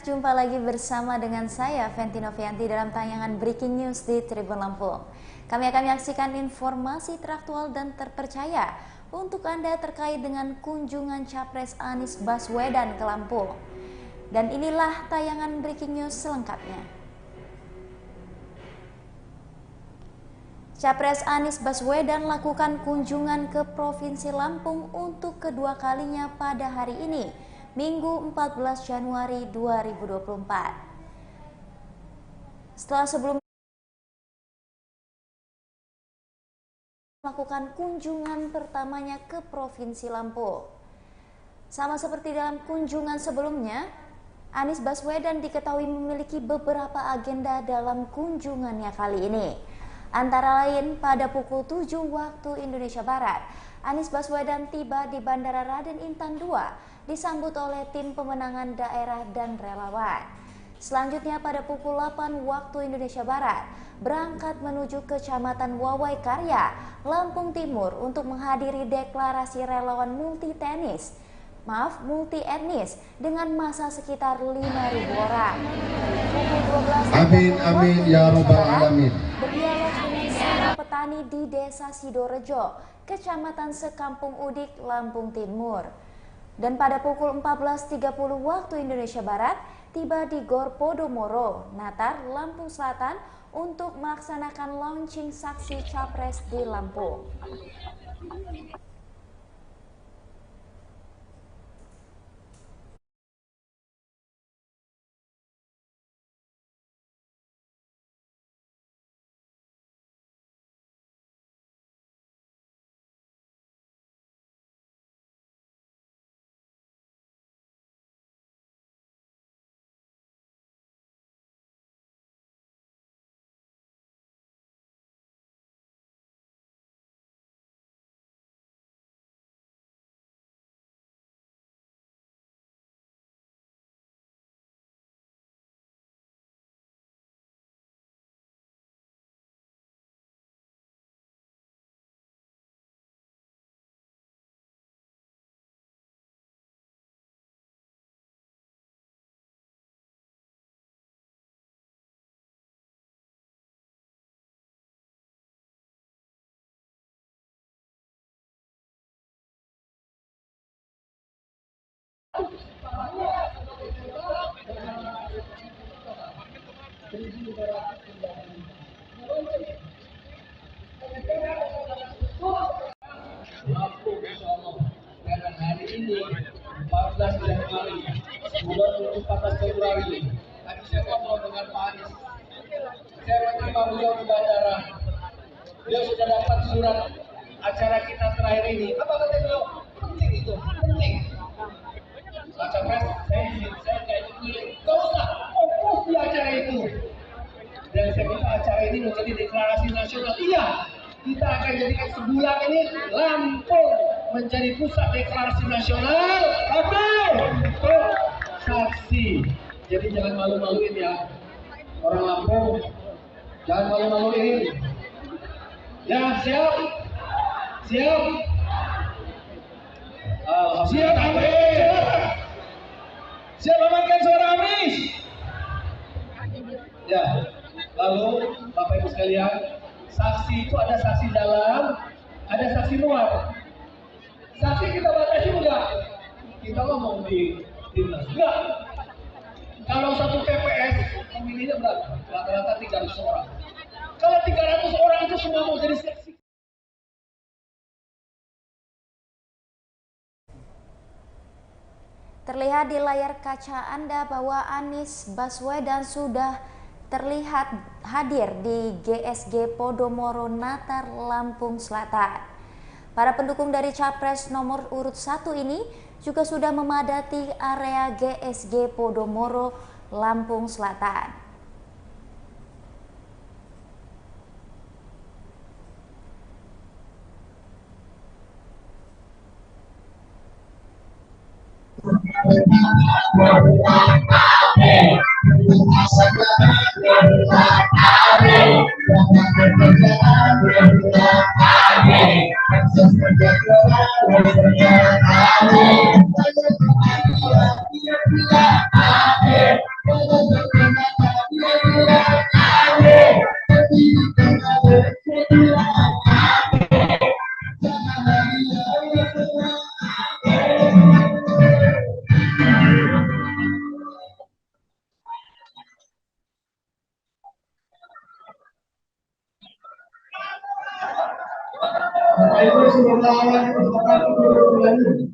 jumpa lagi bersama dengan saya Fenty Novianti dalam tayangan Breaking News di Tribun Lampung. Kami akan menyaksikan informasi teraktual dan terpercaya untuk Anda terkait dengan kunjungan Capres Anies Baswedan ke Lampung. Dan inilah tayangan Breaking News selengkapnya. Capres Anies Baswedan lakukan kunjungan ke Provinsi Lampung untuk kedua kalinya pada hari ini, Minggu 14 Januari 2024. Setelah sebelumnya melakukan kunjungan pertamanya ke Provinsi Lampung. Sama seperti dalam kunjungan sebelumnya, Anies Baswedan diketahui memiliki beberapa agenda dalam kunjungannya kali ini. Antara lain pada pukul 7 waktu Indonesia Barat, Anies Baswedan tiba di Bandara Raden Intan II disambut oleh tim pemenangan daerah dan relawan. Selanjutnya pada pukul 8 waktu Indonesia Barat, berangkat menuju Kecamatan Wawai Karya, Lampung Timur untuk menghadiri deklarasi relawan multi etnis dengan massa sekitar 5.000 orang. Pukul 12 amin ya rabbal alamin. Berdialog dengan para petani di Desa Sidorejo, Kecamatan Sekampung Udik, Lampung Timur. Dan pada pukul 14.30 waktu Indonesia Barat, tiba di Gor Podomoro, Natar, Lampung Selatan untuk melaksanakan launching saksi Capres di Lampung. Lampung insyaallah pada hari ini 14 Januari 2014 Februari tadi saya ngobrol dengan Pak Anies, saya menerima beliau di bandara. Beliau sudah dapat surat acara kita terakhir ini. Apa kata beliau? Penting itu, penting. Baca pres, saya kayak ini, gak usah fokus di acara itu. Dan saya minta acara ini menjadi deklarasi nasional. Iya, kita akan jadikan sebulan ini Lampung menjadi pusat deklarasi nasional. Untuk saksi. Jadi jangan malu-maluin ya, orang Lampung, jangan malu-maluin. Ya, siap? Siap? Siap, amin. Siap amankan suara Anies. Ya, lalu Bapak Ibu sekalian, saksi itu ada saksi dalam, ada saksi luar. Saksi kita batasi enggak? Kita ngomong di timnas enggak. Kalau satu TPS pemilihnya berapa? Rata-rata 300 orang. Kalau 300 orang itu semua mau jadi saksi. Terlihat di layar kaca Anda bahwa Anies Baswedan sudah terlihat hadir di GSG Podomoro Natar, Lampung Selatan. Para pendukung dari Capres nomor urut 1 ini juga sudah memadati area GSG Podomoro, Lampung Selatan. Bapak Ibu sebelum lawan silakan kembali.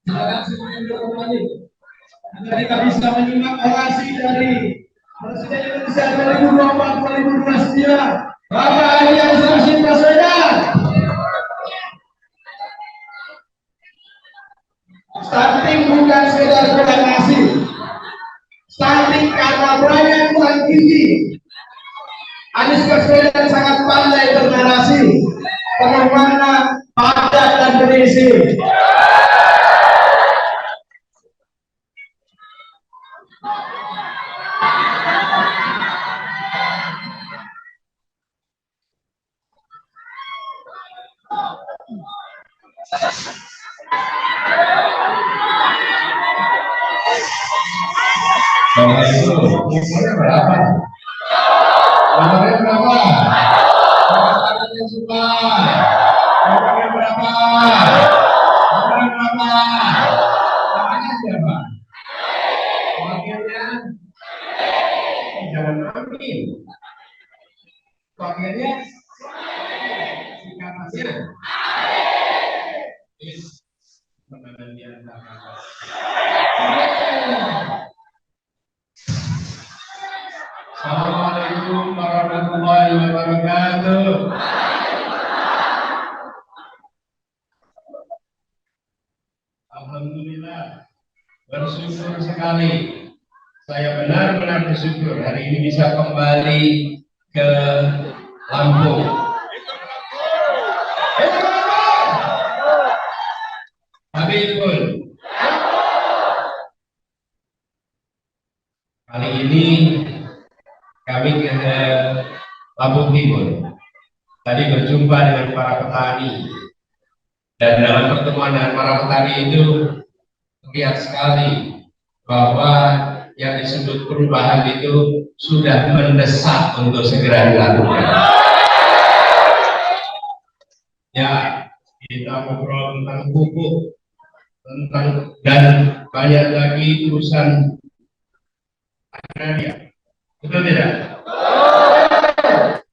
Silakan semuanya kembali. Agar kita bisa menyimak orasi dari Presiden Indonesia 2024-2029 Bapak Anies Rashid Baswedan. Stunting bukan sekedar kurang nasi. Stunting karena banyak kurang gizi. Anies Baswedan sangat pandai bernarasi, penuh makna, padat dan berisi. Bapak Ibu, umurnya berapa? Umurnya berapa? Umurnya suka. Umurnya berapa? Umurnya berapa? Namanya siapa? Wakilnya? Jangan amin. Wakilnya? Singkatannya? Assalamualaikum warahmatullahi wabarakatuh. Alhamdulillah, bersyukur sekali. Saya benar-benar bersyukur hari ini bisa kembali ke Lampung. Habibul. Kali ini kami ke Lampung Timur. Tadi berjumpa dengan para petani, dan dalam pertemuan dengan para petani itu terlihat sekali bahwa yang disebut perubahan itu sudah mendesak untuk segera dilakukan. Ya, kita ngobrol tentang pupuk, tentang dan banyak lagi urusan agraria. Betul tidak?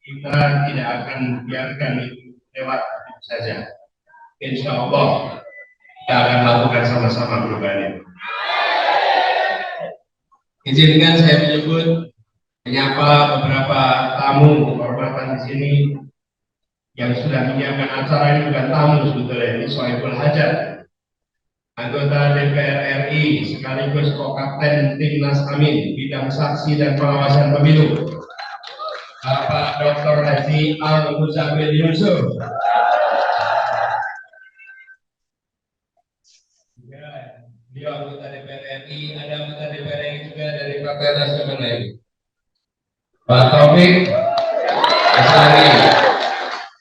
Kita tidak akan biarkan itu lewat saja. Insya Allah kita akan lakukan sama-sama perubahan itu. Izinkan saya menyapa beberapa tamu kehormatan di sini yang sudah menyiapkan acara ini. Bukan tamu sebetulnya, ini Soebul Hajat, anggota DPR RI sekaligus Kapten Timnas Amin bidang saksi dan pengawasan pemilu, Bapak Dr. Haji Al Muzamil Yusuf. Beliau anggota DPR RI, ada anggota DPR RI juga dari Partai Nasional lain, Pak Taufik Asari.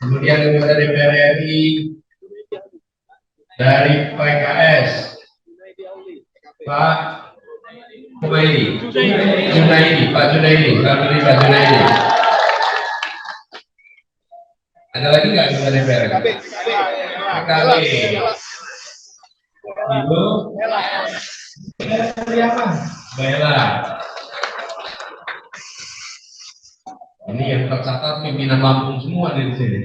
Kemudian anggota DPR RI dari PKS, Pak Junaidi. Ada lagi nggak anggota DPR? PKB. Ibu Bella. Ini yang tercatat pimpinan Lampung semua di sini.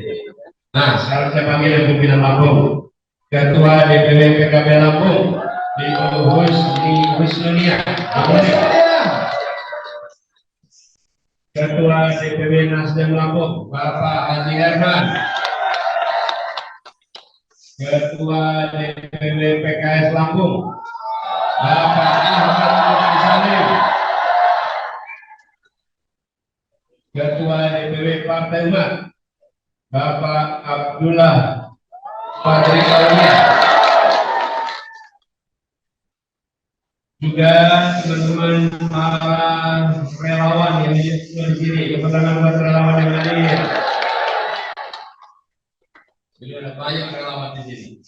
Nah, sekarang saya panggil pimpinan Lampung. Ketua DPW PKB Lampung, Ibu Husnunia. Ketua DPW Nasdem Lampung, Bapak Haji Herman. Ketua DPW PKS Lampung, Bapak Ahmad Salim. Ketua DPW Partai Umat, Bapak Abdullah Fadri Kaulia. Juga teman-teman para relawan yang di sini, kebetulan buat relawan yang hadir. Jadi ada banyak relawan di sini.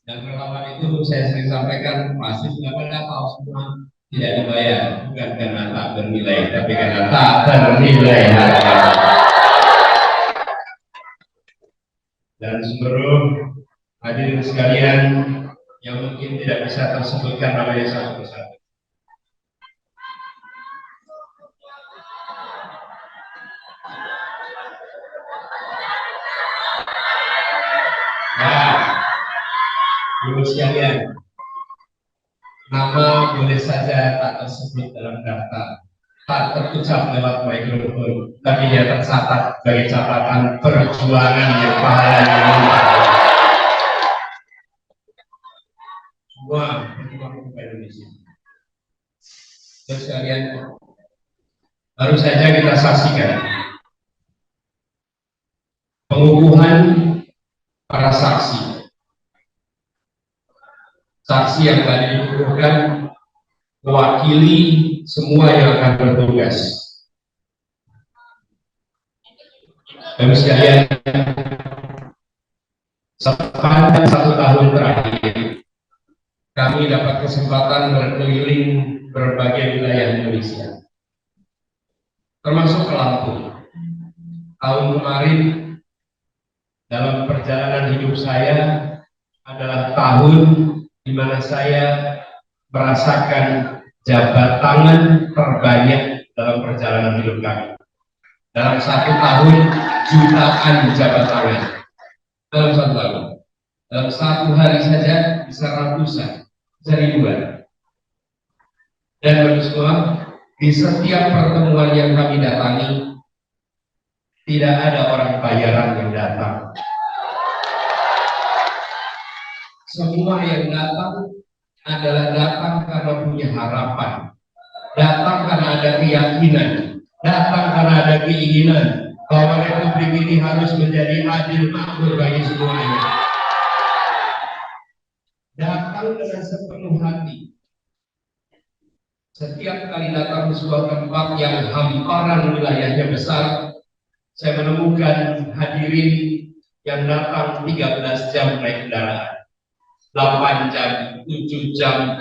Dan relawan itu saya sering sampaikan masih sudah pada tahu semua tidak dibayar, bukan karena tak bernilai, tapi karena tak ternilai harga. Dan seluruh hadirin sekalian yang mungkin tidak bisa tersebutkan namanya satu persatu. Nah, ibu sekalian, nama boleh saja tak tersebut dalam daftar, tak terucap lewat mikrofon, tapi dia tercatat sebagai catatan perjuangan yang pahalanya melimpah. Semua perjuangan Indonesia. Terus sekalian, baru saja kita saksikan pengukuhan para saksi. Saksi yang tadi dikukuhkan mewakili semua yang akan bertugas. Bapak sekalian, sepanjang 1 tahun terakhir, kami dapat kesempatan berkeliling berbagai wilayah Indonesia, termasuk ke Lampung. Tahun kemarin, dalam perjalanan hidup saya adalah tahun di mana saya merasakan jabat tangan terbanyak dalam perjalanan hidup kami. Dalam 1 tahun, jutaan jabat tangan. Dalam 1 tahun. Dalam 1 hari saja bisa ratusan, bisa ribuan. Dan baru semua, di setiap pertemuan yang kami datangi, tidak ada orang bayaran yang datang. Semua yang datang adalah datang karena punya harapan, datang karena ada keyakinan, datang karena ada keinginan bahwa Republik ini harus menjadi adil makmur bagi semuanya. Datang dengan sepenuh hati. Setiap kali datang ke sebuah tempat yang hamparan wilayahnya besar, saya menemukan hadirin yang datang 13 jam naik kendaraan, 8 jam, 7 jam.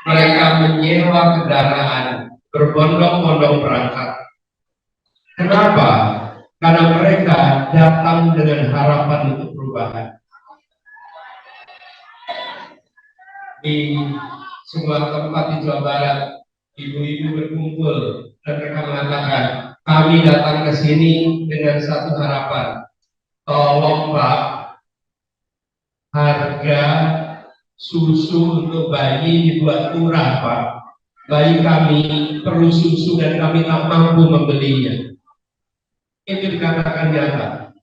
Mereka menyewa kendaraan, berbondong-bondong berangkat. Kenapa? Karena mereka datang dengan harapan untuk perubahan. Di sebuah tempat di Jawa Barat, ibu-ibu berkumpul dan mereka mengatakan, kami datang ke sini dengan satu harapan, tolong Pak, harga susu untuk bayi dibuat murah Pak. Bayi kami perlu susu dan kami tak mampu membelinya. Itu dikatakan nyata.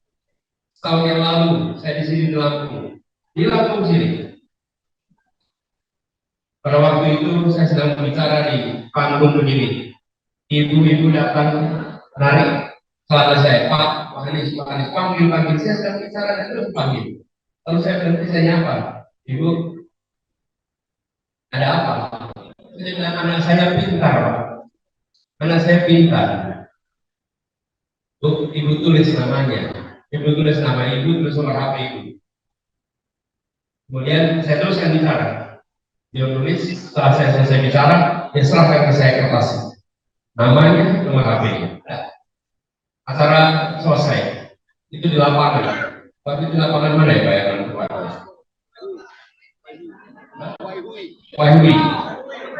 Setahun yang lalu saya di sini di Lampung sini. Pada waktu itu saya sedang berbicara di panggung begini. Ibu-ibu datang narik celana saya, Pak, Pak Anies, panggil. Saya sedang bicara dan terus panggil. Lalu saya berhenti, saya nyapa. Ibu, ada apa? Saya bilang, anak saya pintar, Pak. Anak saya pintar. Bu, ibu tulis namanya. Ibu tulis nama ibu, tulis nomor HP ibu. Kemudian saya teruskan bicara. Dia tulis, setelah saya selesai bicara, dia serahkan ke saya kertas. Namanya, nomor HP-nya. Nah, acara selesai. Itu di lapangan. Tapi di lapangan mana ya Pak ya? Wahyu.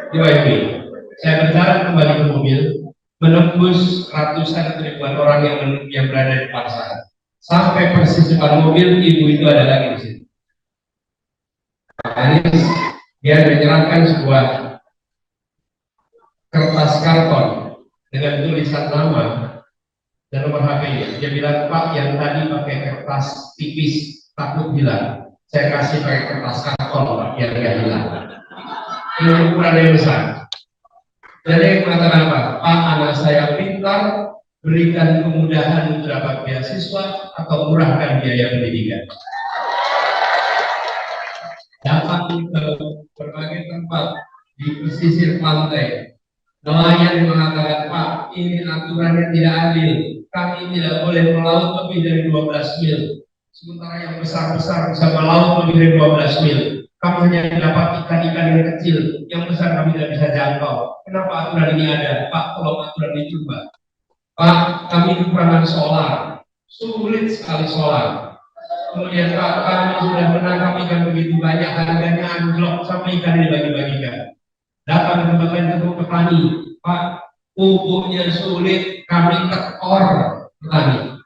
Di Wahyu. Saya berjalan kembali ke mobil, menembus ratusan ribuan orang yang berada di pasar. Sampai persis depan mobil, ibu itu ada lagi di sini. Anies, dia menyerahkan sebuah kertas karton dengan tulisan nama dan nomor HP-nya. Dia bilang, Pak, yang tadi pakai kertas tipis takut hilang, saya kasih pakai kertas karton Pak, biar nggak hilang. Ini ukuran yang besar. Jadi mengatakan apa? Pak, anak saya pintar, berikan kemudahan untuk dapat beasiswa atau murahkan biaya pendidikan. Datang ke berbagai tempat di pesisir pantai, nelayan mengatakan, Pak, ini aturannya tidak adil. Kami tidak boleh melaut lebih dari 12 mil. Sementara yang besar-besar bisa melaut lebih dari 12 mil. Kami hanya dapat ikan-ikan yang kecil, yang besar kami tidak bisa jangkau. Kenapa aturan ini ada? Pak, tolong aturan ini coba. Pak, kami kekurangan solar, sulit sekali solar. Kemudian Pak, kami sudah menangkap ikan begitu banyak, harganya anjlok sampai ikan dibagi-bagikan. Datang ke tempat petani, Pak, pupuknya sulit, kami tekor petani.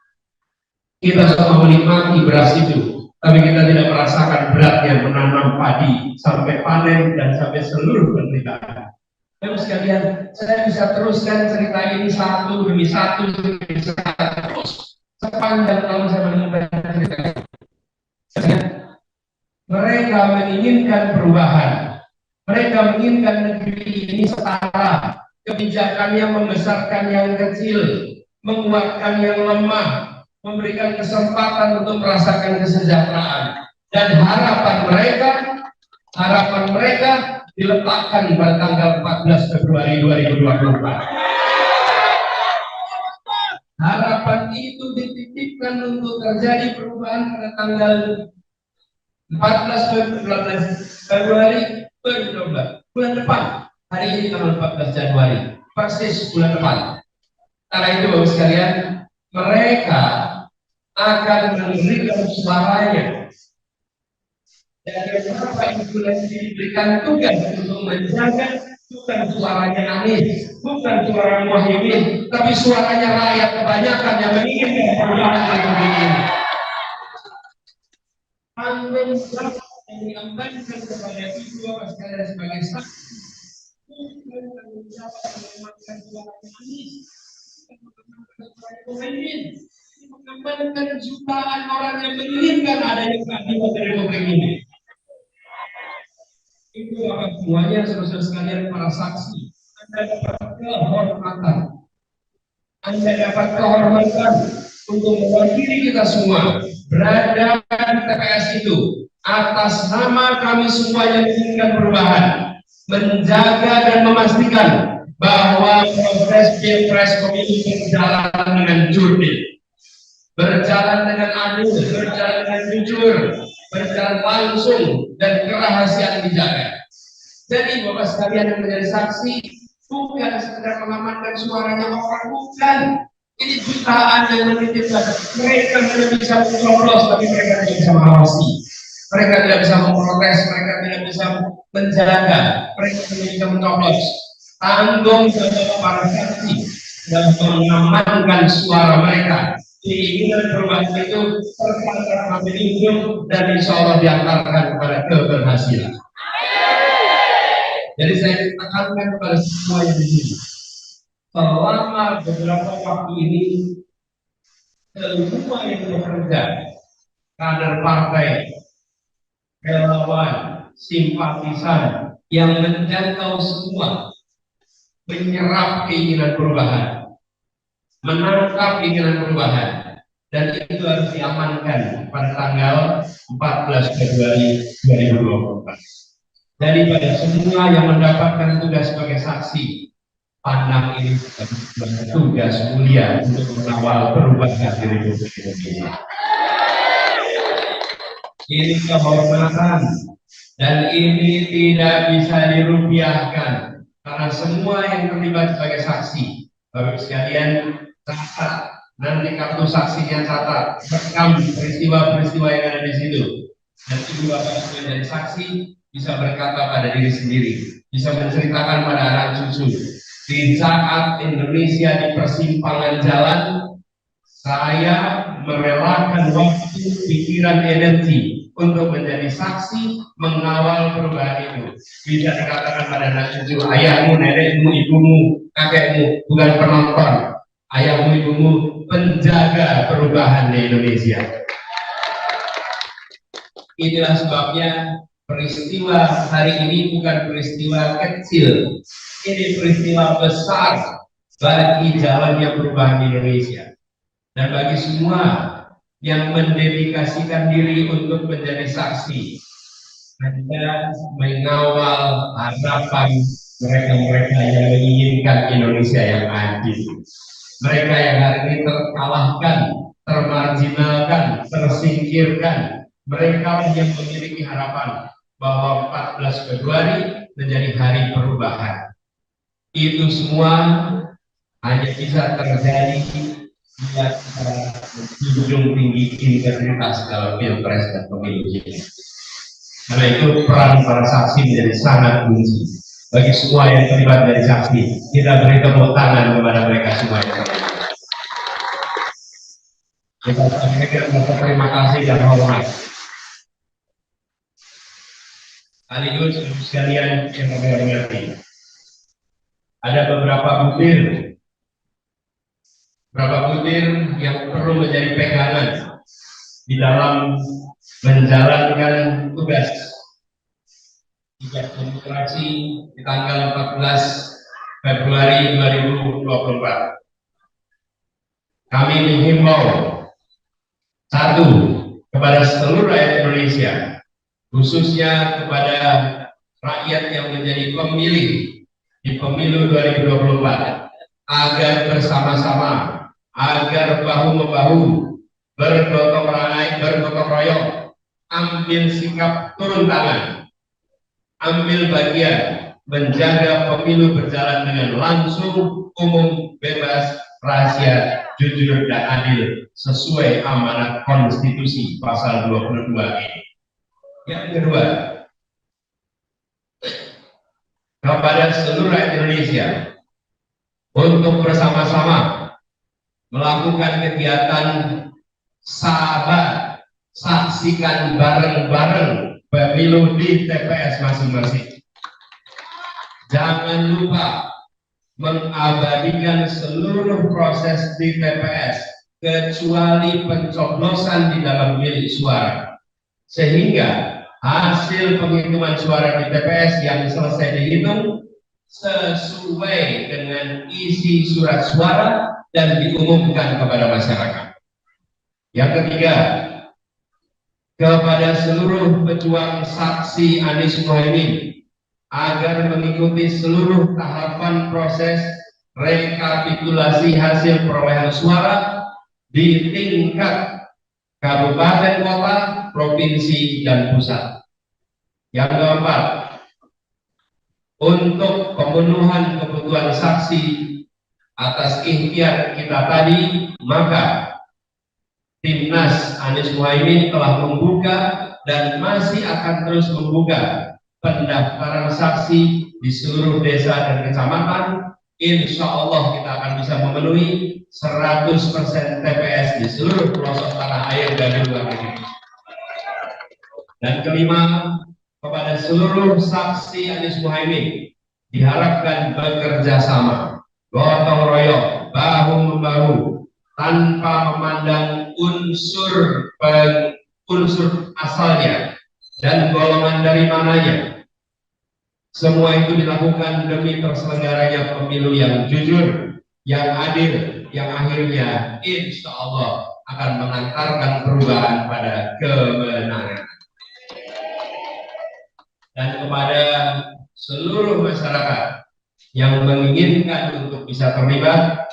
Kita semua menikmati beras itu, tapi kita tidak merasakan beratnya menanam padi sampai panen dan sampai seluruh penderitaan. Bapak sekalian, saya bisa teruskan cerita ini satu demi satu terus sepanjang tahun saya mendengar cerita ini. Mereka menginginkan perubahan, mereka menginginkan negeri ini setara, kebijakannya membesarkan yang kecil, menguatkan yang lemah, memberikan kesempatan untuk merasakan kesejahteraan, dan harapan mereka diletakkan pada tanggal 14 Februari 2024. Harapan itu dititipkan untuk terjadi perubahan pada tanggal 14 Februari 2024, bulan depan. Hari ini tanggal 14 Januari, persis bulan depan. Karena itu Bapak sekalian, mereka akan memberikan suaranya. Dan beberapa influencer diberikan tugas untuk menjaga bukan suaranya Anies, bukan suara Muhyiddin, tapi suaranya rakyat kebanyakan yang menginginkan perubahan di negeri ini. Tanggung jawab yang diembankan kepada itu Bapak sekalian sebagai saksi, bukan tanggung jawab yang mengamankan suaranya Anies, mengamankan jutaan orang yang menginginkan adanya keadilan dari Republik ini. Itu akan semuanya saudara sekalian para saksi. Anda dapat kehormatan. Anda dapat kehormatan untuk mewakili kita semua berada di TPS itu atas nama kami semua yang menginginkan perubahan, menjaga dan memastikan bahwa proses pilpres pemilu berjalan dengan jurdil, berjalan dengan adil, berjalan dengan jujur, berjalan langsung, dan kerahasiaan dijaga. Jadi Bapak sekalian yang menjadi saksi, bukan sekedar mengamankan suaranya orang, bukan. Ini jutaan yang menitipkan. Mereka tidak bisa mencoblos, tapi mereka tidak bisa mengawasi. Mereka tidak bisa memprotes, mereka tidak bisa menjaga, mereka tidak bisa mencoblos. Tanggung jawab para saksi dan mengamankan suara mereka. Keinginan perubahan itu serta hidup dan insya Allah diantarkan kepada keberhasilan. Jadi saya tekankan kepada semua yang di sini, selama beberapa waktu ini semua yang bekerja, kader partai, relawan, simpatisan yang menjangkau semua, menyerap keinginan perubahan, menangkap keinginan perubahan, dan itu harus diamankan pada tanggal 14 Februari 2024. Jadi pada semua yang mendapatkan tugas sebagai saksi, pandang ini sebagai tugas mulia untuk mengawal perubahan di Republik Indonesia. Ini kehormatan dan ini tidak bisa dirupiahkan karena semua yang terlibat sebagai saksi. Bapak sekalian, catat nanti kartu saksinya, catat, rekam peristiwa-peristiwa yang ada di situ. Dan ibu bapak sebagai saksi bisa berkata pada diri sendiri, bisa menceritakan pada anak cucu. Di saat Indonesia di persimpangan jalan, saya merelakan waktu, pikiran, energi untuk menjadi saksi mengawal perubahan itu. Bisa dikatakan pada anak cucu, ayahmu, nenekmu, ibumu, kakekmu bukan penonton, ayahmu, ibumu penjaga perubahan di Indonesia. Inilah sebabnya peristiwa hari ini bukan peristiwa kecil, ini peristiwa besar bagi jalannya perubahan di Indonesia. Dan bagi semua yang mendedikasikan diri untuk menjadi saksi, Anda mengawal harapan mereka-mereka yang menginginkan Indonesia yang adil. Mereka yang hari ini terkalahkan, termarginalkan, tersingkirkan, mereka yang memiliki harapan. bahwa 14 Februari menjadi hari perubahan. Itu semua hanya bisa terjadi bila kita menjunjung tinggi integritas dalam pilpres dan pemilu ini. Karena itu peran para saksi menjadi sangat kunci. Bagi semua yang terlibat dari saksi, kita beri tepuk tangan kepada mereka semua yang terlibat. Kita sampaikan terima kasih dan hormat. Sekaligus sekalian yang kami hormati, ada beberapa butir yang perlu menjadi pegangan di dalam menjalankan tugas demokrasi di tanggal 14 Februari 2024. Kami menghimbau satu, kepada seluruh rakyat Indonesia, khususnya kepada rakyat yang menjadi pemilih di pemilu 2024, agar bersama-sama, agar bahu-membahu, bergotong royong, ambil sikap turun tangan, ambil bagian menjaga pemilu berjalan dengan langsung, umum, bebas, rahasia, jujur, dan adil sesuai amanat konstitusi pasal 22 ini. Yang kedua, kepada seluruh rakyat Indonesia untuk bersama-sama melakukan kegiatan sahabat, saksikan bareng-bareng pemilu di TPS masing-masing. Jangan lupa mengabadikan seluruh proses di TPS kecuali pencoblosan di dalam bilik suara, sehingga hasil penghitungan suara di TPS yang selesai dihitung sesuai dengan isi surat suara dan diumumkan kepada masyarakat. Yang ketiga, kepada seluruh pejuang saksi Anies Mohaimin agar mengikuti seluruh tahapan proses rekapitulasi hasil perolehan suara di tingkat kabupaten, kota, provinsi, dan pusat. Yang keempat, untuk pemenuhan kebutuhan saksi atas ikhtiar kita tadi, maka Timnas Anies Mohaimin telah membuka dan masih akan terus membuka pendaftaran saksi di seluruh desa dan kecamatan. Insya Allah kita akan bisa memenuhi 100% TPS di seluruh pelosok tanah air dan luar negeri. Dan kelima, kepada seluruh saksi Anies Mohaimin diharapkan bekerja sama, gotong royong, bahu-membahu, tanpa memandang unsur asalnya dan golongan dari mananya. Semua itu dilakukan demi terselenggaranya pemilu yang jujur, yang adil, yang akhirnya insya Allah akan mengantarkan perubahan pada kebenaran. Dan kepada seluruh masyarakat yang menginginkan untuk bisa terlibat,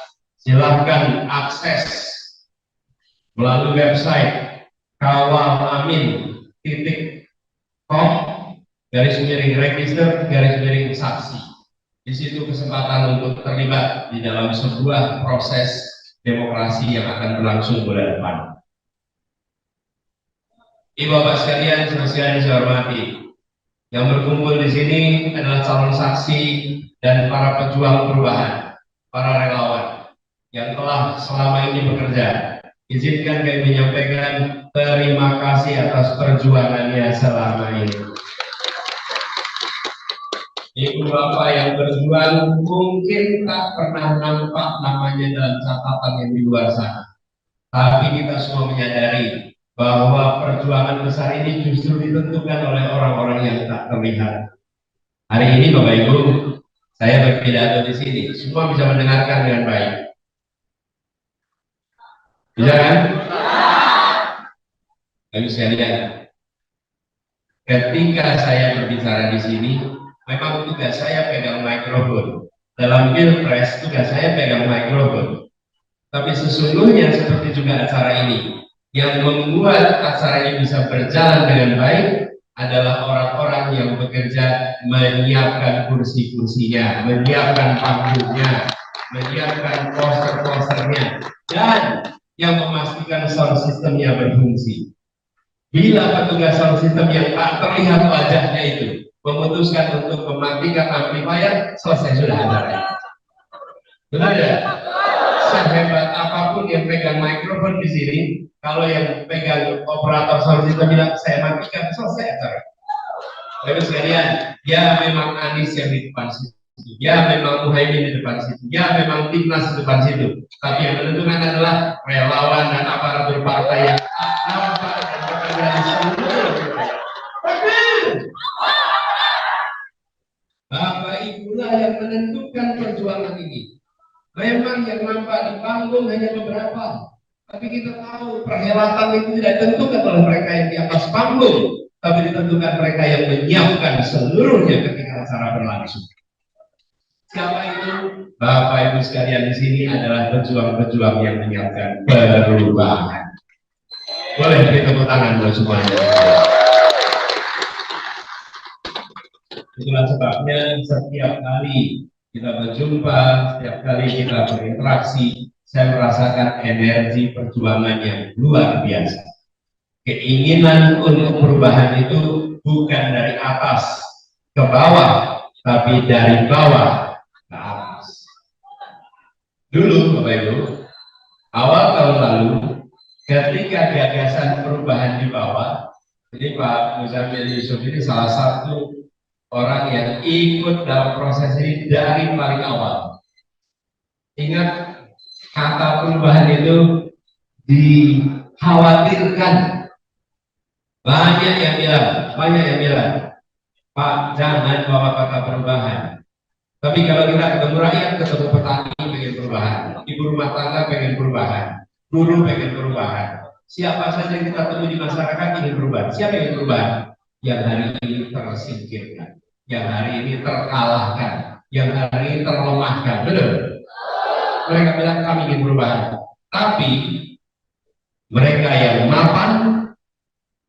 silahkan akses melalui website kawalamin.com/register/saksi. Di situ kesempatan untuk terlibat di dalam sebuah proses demokrasi yang akan berlangsung bulan depan. Ibu bapak sekalian, yang saya hormati, yang berkumpul di sini adalah calon saksi dan para pejuang perubahan, para relawan yang telah selama ini bekerja. Izinkan kami menyampaikan terima kasih atas perjuangannya selama ini. Ibu bapak yang berjuang mungkin tak pernah nampak namanya dalam catatan yang di luar sana, tapi kita semua menyadari bahwa perjuangan besar ini justru ditentukan oleh orang-orang yang tak terlihat. Hari ini Bapak Ibu, saya berpidato di sini, semua bisa mendengarkan dengan baik. Bisa kan? Kami sekalian, ketika saya berbicara di sini, memang tugas saya pegang mikrofon. Dalam pilpres, tugas saya pegang mikrofon. Tapi sesungguhnya seperti juga acara ini, yang membuat acara ini bisa berjalan dengan baik adalah orang-orang yang bekerja menyiapkan kursi-kursinya, menyiapkan panggungnya, menyiapkan poster-posternya, dan yang memastikan sound systemnya berfungsi. Bila petugas sound system yang tak terlihat wajahnya itu memutuskan untuk mematikan amplifier, selesai sudah acara. Benar ya? Sehebat apapun yang pegang mikrofon di sini, kalau yang pegang operator sound system bilang saya matikan, selesai acara. Bapak sekalian, ya memang Anies yang di depan situ, ya memang Muhaimin di depan situ, ya memang Timnas di depan situ, tapi yang menentukan adalah relawan dan aparatur partai yang nampak dan bekerja di seluruh wilayah. Bapak Ibulah yang menentukan perjuangan ini. Memang yang nampak di panggung hanya beberapa, tapi kita tahu perhelatan itu tidak ditentukan oleh mereka yang di atas panggung, tapi ditentukan mereka yang menyiapkan seluruhnya ketika acara berlangsung. Siapa itu? Bapak Ibu sekalian di sini adalah pejuang-pejuang yang menyiapkan perubahan. Boleh beri tepuk tangan buat semuanya. Itulah sebabnya setiap kali kita berjumpa, setiap kali kita berinteraksi, saya merasakan energi perjuangan yang luar biasa. Keinginan untuk perubahan itu bukan dari atas ke bawah, tapi dari bawah ke atas. Dulu, Bapak Ibu, awal tahun lalu, ketika gagasan perubahan di bawah, jadi Pak Muzamil Yusuf ini salah satu orang yang ikut dalam proses ini dari paling awal. Ingat, kata perubahan itu dikhawatirkan. Banyak yang bilang, Pak, jangan bawa kata perubahan. Tapi kalau kita ketemu rakyat, ketemu petani pengen perubahan, ibu rumah tangga pengen perubahan, guru pengen perubahan. Siapa saja yang kita temui di masyarakat ingin perubahan. Siapa yang ingin perubahan? Yang hari ini tersingkirkan, yang hari ini terkalahkan, yang hari ini terlemahkan. Betul? Mereka bilang kami ingin perubahan. Tapi mereka yang mapan,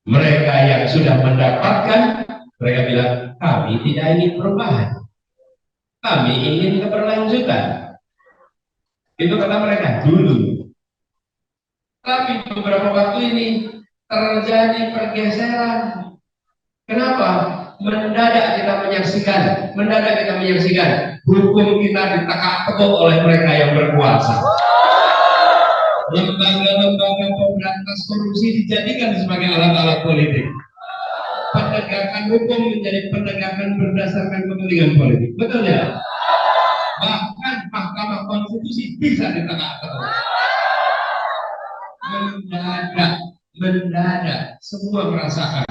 mereka yang sudah mendapatkan, mereka bilang kami tidak ingin perubahan, kami ingin keberlanjutan. Itu kata mereka dulu. Tapi beberapa waktu ini terjadi pergeseran. Kenapa? Mendadak kita menyaksikan hukum kita ditekak-tekuk oleh mereka yang berkuasa. Lembaga-lembaga pemberantas korupsi dijadikan sebagai alat-alat politik. Penegakan hukum menjadi penegakan berdasarkan kepentingan politik. Betul ya? Bahkan Mahkamah Konstitusi bisa ditekak-tekuk. Mendadak semua merasakan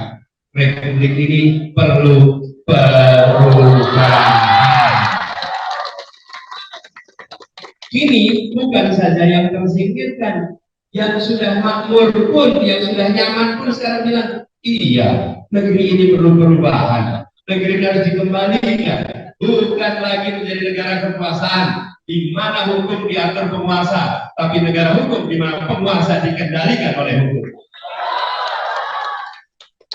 Republik ini perlu perubahan. Kini bukan saja yang tersingkirkan, yang sudah makmur pun, yang sudah nyaman pun sekarang bilang, iya, negeri ini perlu perubahan. Negeri ini harus dikembalikan, bukan lagi menjadi negara kekuasaan di mana hukum diatur penguasa, tapi negara hukum di mana penguasa dikendalikan oleh hukum.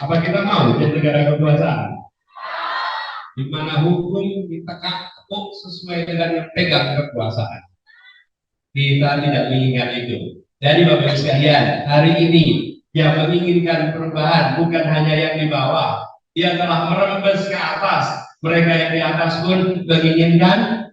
Apa kita mau jadi negara kekuasaan di mana hukum ditekak-tekuk sesuai dengan yang pegang kekuasaan? Kita tidak mengingat itu. Jadi Bapak sekalian, hari ini yang menginginkan perubahan bukan hanya yang di bawah, dia telah merembes ke atas. Mereka yang di atas pun menginginkan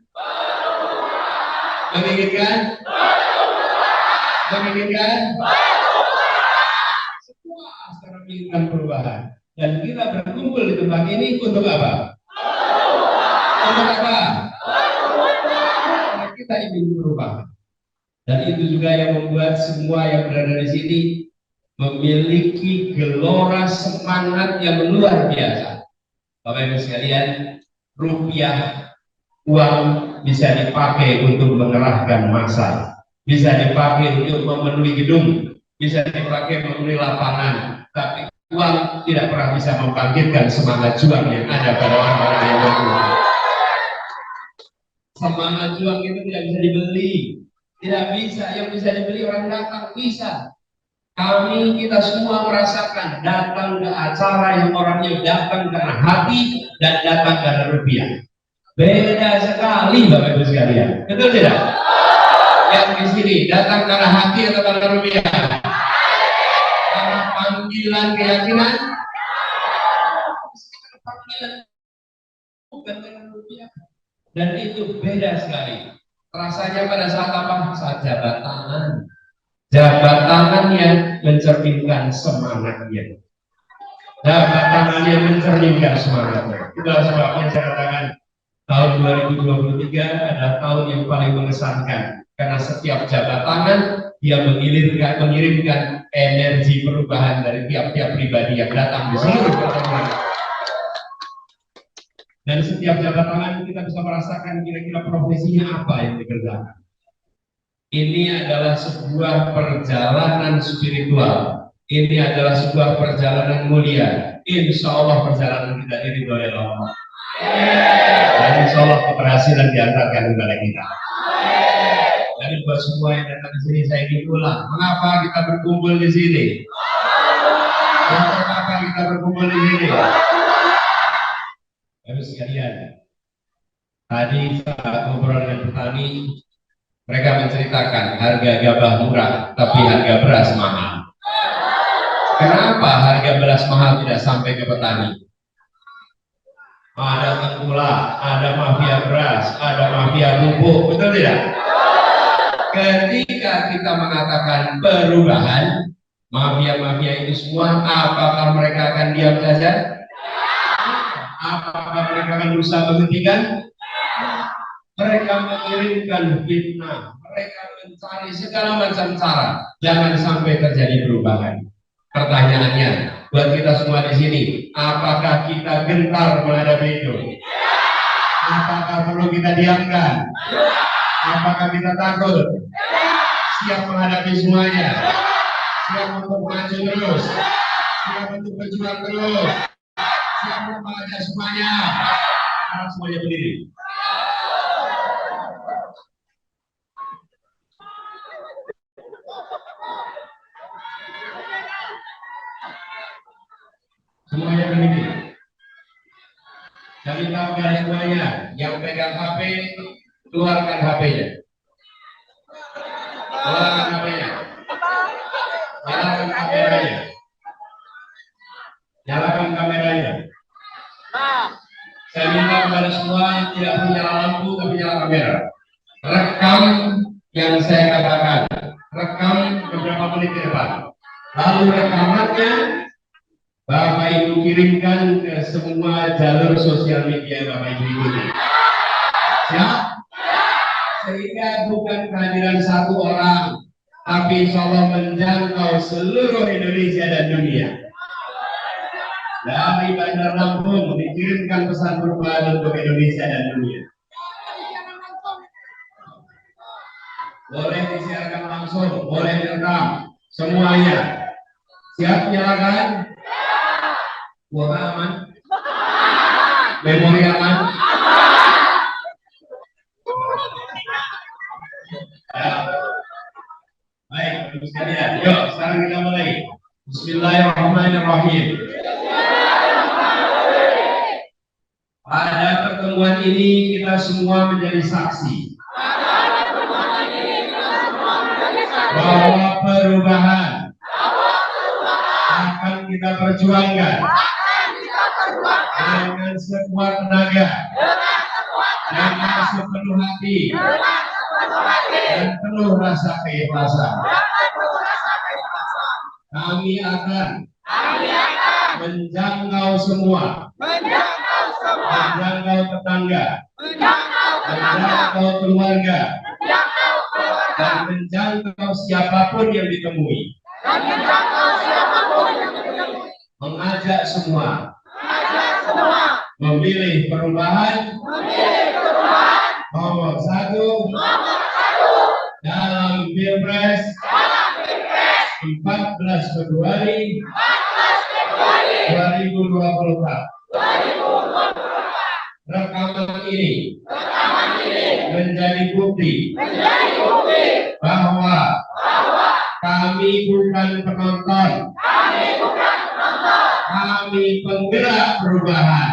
semua sekarang menginginkan perubahan. Dan kita berkumpul di tempat ini untuk apa? Untuk apa? Karena kita ingin perubahan. Dan itu juga yang membuat semua yang berada di sini memiliki gelora semangat yang luar biasa. Bapak Ibu sekalian, rupiah, uang bisa dipakai untuk mengerahkan massa, bisa dipakai untuk memenuhi gedung, bisa dipakai memenuhi lapangan, tapi uang tidak pernah bisa membangkitkan semangat juang yang ada pada orang-orang yang berjuang. Semangat juang itu tidak bisa dibeli. Tidak bisa, yang bisa dibeli orang datang bisa. kita semua merasakan datang ke acara yang orangnya datang karena hati dan datang karena rupiah. Beda sekali Bapak Ibu sekalian. Betul tidak? Yang di sini datang karena hati atau karena rupiah? Karena panggilan keyakinan. Panggilan bukan karena rupiah. Dan itu beda sekali. Rasanya pada saat apa? Saat jabat tangan. Jabat tangan yang mencerminkan semangatnya. Jabat tangan yang mencerminkan semangatnya. Itulah sebabnya saya katakan tahun 2023 adalah tahun yang paling mengesankan. Karena setiap jabat tangan dia mengirimkan energi perubahan dari tiap-tiap pribadi yang datang di seluruh pertemuan. Dan setiap jabat tangan kita bisa merasakan kira-kira profesinya apa yang dikerjakan. Ini adalah sebuah perjalanan spiritual. Ini adalah sebuah perjalanan mulia. Insya Allah perjalanan kita ini oleh Allah. Dan insya Allah keberhasilan diantarkan kepada kita. Dan buat semua yang datang di sini saya ingin ulang. Mengapa kita berkumpul di sini? Mengapa kita berkumpul di sini? Bapak sekalian, tadi saat ngobrol dengan petani, mereka menceritakan harga gabah murah, tapi harga beras mahal. Kenapa harga beras mahal tidak sampai ke petani? Ada tengkulak, ada mafia beras, ada mafia pupuk, betul tidak? Ketika kita mengatakan perubahan, mafia-mafia itu semua, apakah mereka akan diam saja? Apakah mereka akan berusaha menghentikan? Mereka mengirimkan fitnah, mereka mencari segala macam cara, jangan sampai terjadi perubahan. Pertanyaannya, buat kita semua di sini, apakah kita gentar menghadapi itu? Apakah perlu kita diamkan? Apakah kita takut? Siap menghadapi semuanya? Siap untuk maju terus? Siap untuk berjuang terus? Siap untuk mengajak semuanya? Sekarang semuanya berdiri. Semuanya berdiri. Saya minta kepada semuanya yang pegang HP, keluarkan HP-nya. Keluarkan HP-nya. Nyalakan kameranya. Nyalakan kameranya. Saya minta kepada semua yang tidak punya lampu tapi nyala kamera. Rekam yang saya katakan. Rekam beberapa menit ke depan. Lalu rekamannya Bapak Ibu kirimkan ke semua jalur sosial media Bapak Ibu ikuti. Siap? Sehingga bukan kehadiran satu orang, tapi insya Allah menjangkau seluruh Indonesia dan dunia. Dari Bandar Lampung dikirimkan pesan perubahan untuk Indonesia dan dunia. Boleh disiarkan langsung, boleh direkam, semuanya. Siap nyalakan? Kuota aman? Memori aman? Ya. Baik, Bapak sekalian. Yuk, sekarang kita mulai. Bismillahirrahmanirrahim. Pada pertemuan ini kita semua menjadi saksi bahwa perubahan akan kita perjuangkan dengan sekuat tenaga, dengan sepenuh hati, dan penuh rasa keikhlasan. Kami akan menjangkau semua, menjangkau tetangga, menjangkau keluarga, dan menjangkau siapapun yang ditemui. Mengajak semua memilih perubahan nomor satu dalam Pilpres 14 Februari 2024. Rekaman ini menjadi bukti bahwa kami Kami bukan penonton. Kami penggerak perubahan.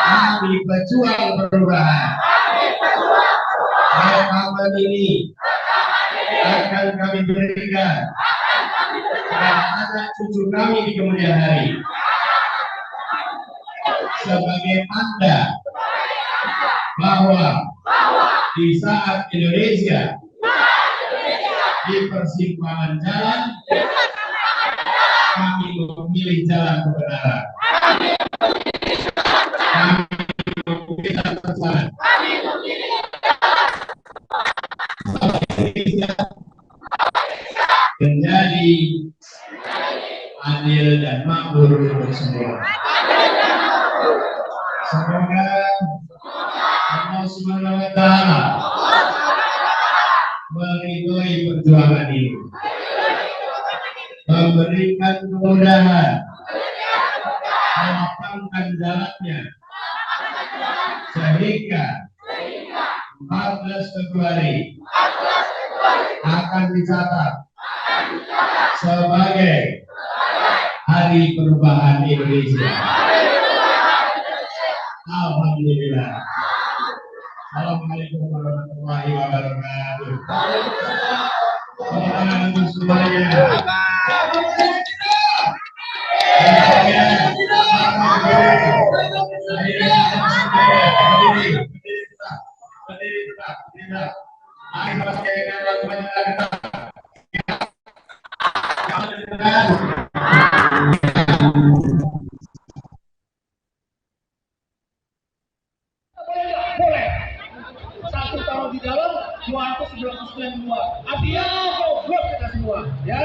Kami pejuang perubahan. Rekaman ini akan kami berikan kepada anak cucu kami di kemudian hari sebagai tanda bahwa di saat Indonesia di persimpangan jalan, kami memilih jalan kebenaran. Kami memilih jalan Indonesia menjadi adil dan makmur untuk semua. Semoga Allah Subhanahu wa Ta'ala meridhoi perjuangan ini, memberikan kemudahan, melapangkan jalannya, sehingga 14 Februari akan dicatat sebagai Hari Perubahan Indonesia. Alhamdulillah. Assalamualaikum warahmatullahi wabarakatuh. Selamat semuanya. Boleh. Satu taruh di dalam, 292 luar. Artinya goblok kita semua, ya.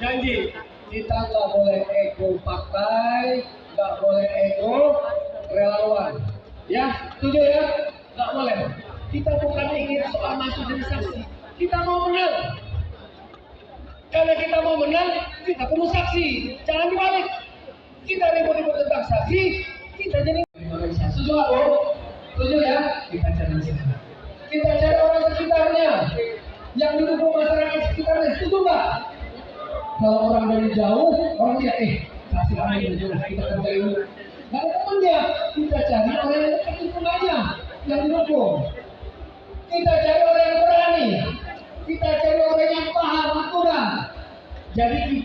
Janji, kita nggak boleh ego partai, nggak boleh ego relawan. Ya, setuju ya? Nggak boleh. Kita bukan ingin soal masuk jadi saksi. Kita mau menang. Karena kita mau menang, kita perlu saksi. Jangan dibalik. Kita ribut-ribut tentang saksi, kita jadi setuju nggak, Bu? Setuju ya? Kita cari sekitar. Kita cari orang sekitarnya yang didukung masyarakat sekitarnya. Setuju nggak? Kalau orang dari jauh, orang lihat, kasih orang yang jauh, kita kerja dulu. Nggak ada temennya, kita cari orang yang dekat lingkungannya, yang didukung. Kita cari orang yang berani, kita cari orang yang paham aturan. Jadi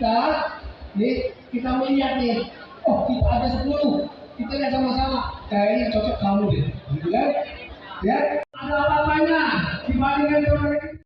kita melihat nih, oh kita ada 10, kita lihat sama-sama, kayaknya cocok kamu deh, gitu kan? Ya, ada apa-apanya dibandingkan dengan mereka.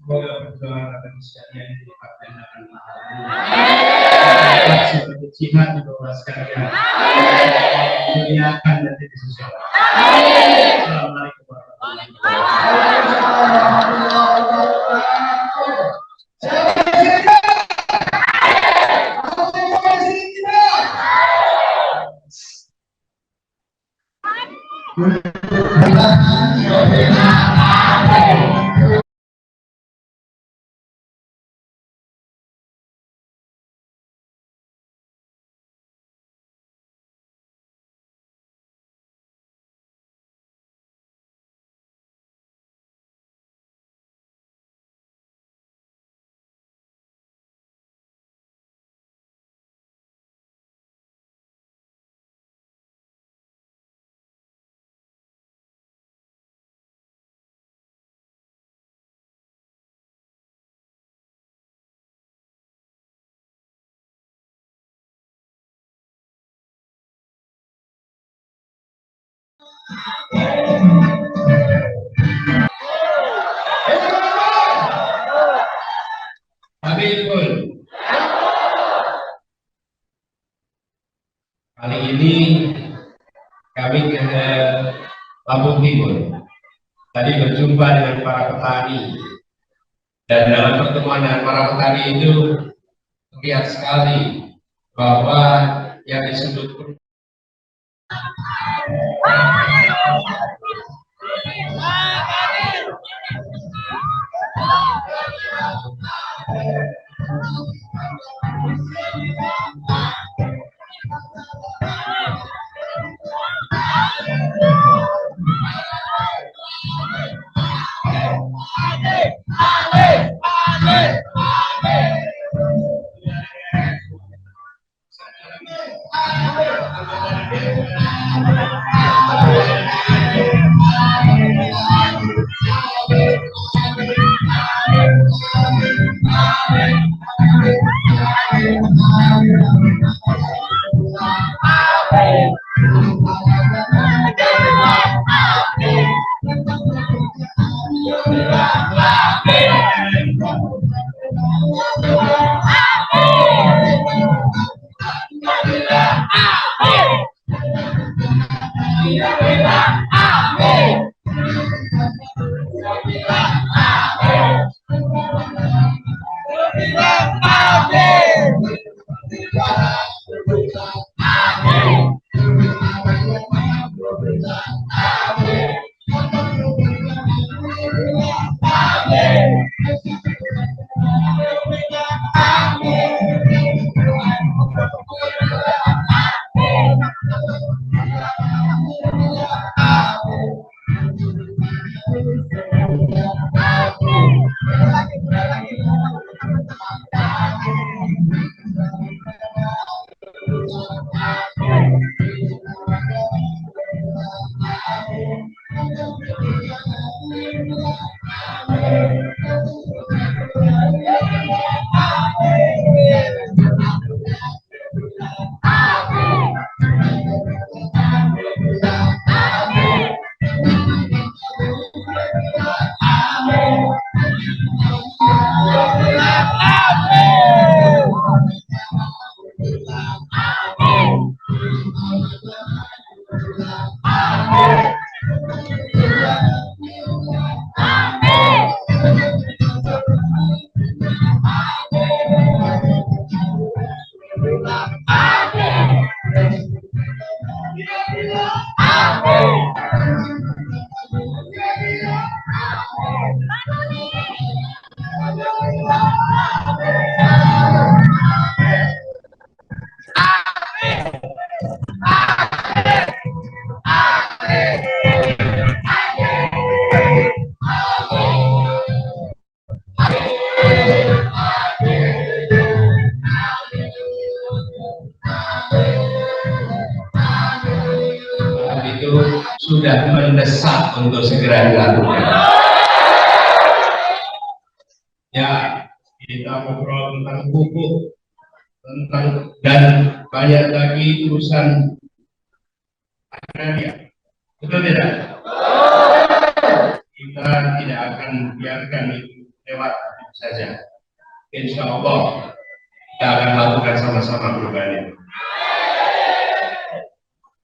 Semoga perjuangan akan sekalian dilibatkan dengan sebagai jihad di bawah sekalian. Muliakan dan tidak sosial. Assalamualaikum warahmatullahi wabarakatuh. Habibul. Kali ini kami ke Lampung Timur. Tadi berjumpa dengan para petani, dan dalam pertemuan dengan para petani itu terlihat sekali bahwa yang disebut sudah mendesak untuk segera dilakukan. Ya, kita ngobrol tentang pupuk, tentang dan banyak lagi urusan agraria. Betul tidak? Kita tidak akan biarkan itu lewat saja. Insya Allah kita akan lakukan sama-sama perubahan itu.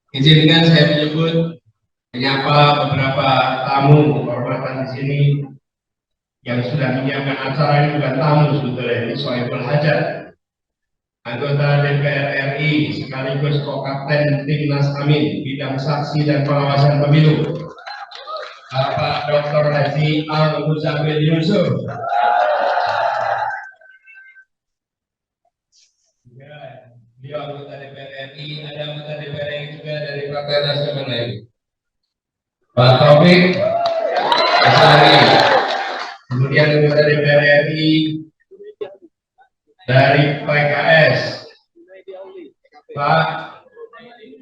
Izinkan saya menyapa beberapa tamu kehormatan di sini yang sudah menyiapkan acara ini. Bukan tamu sebetulnya, ini Soebul Hajat, anggota DPR RI sekaligus Kapten Timnas Amin bidang saksi dan pengawasan pemilu, Bapak Dr. Haji Al-Muzamil Yusuf. Beliau anggota DPR RI, ada anggota DPR RI juga dari Partai Nasional lain, Pak Taufik Asari. Kemudian anggota DPR RI dari PKS, Pak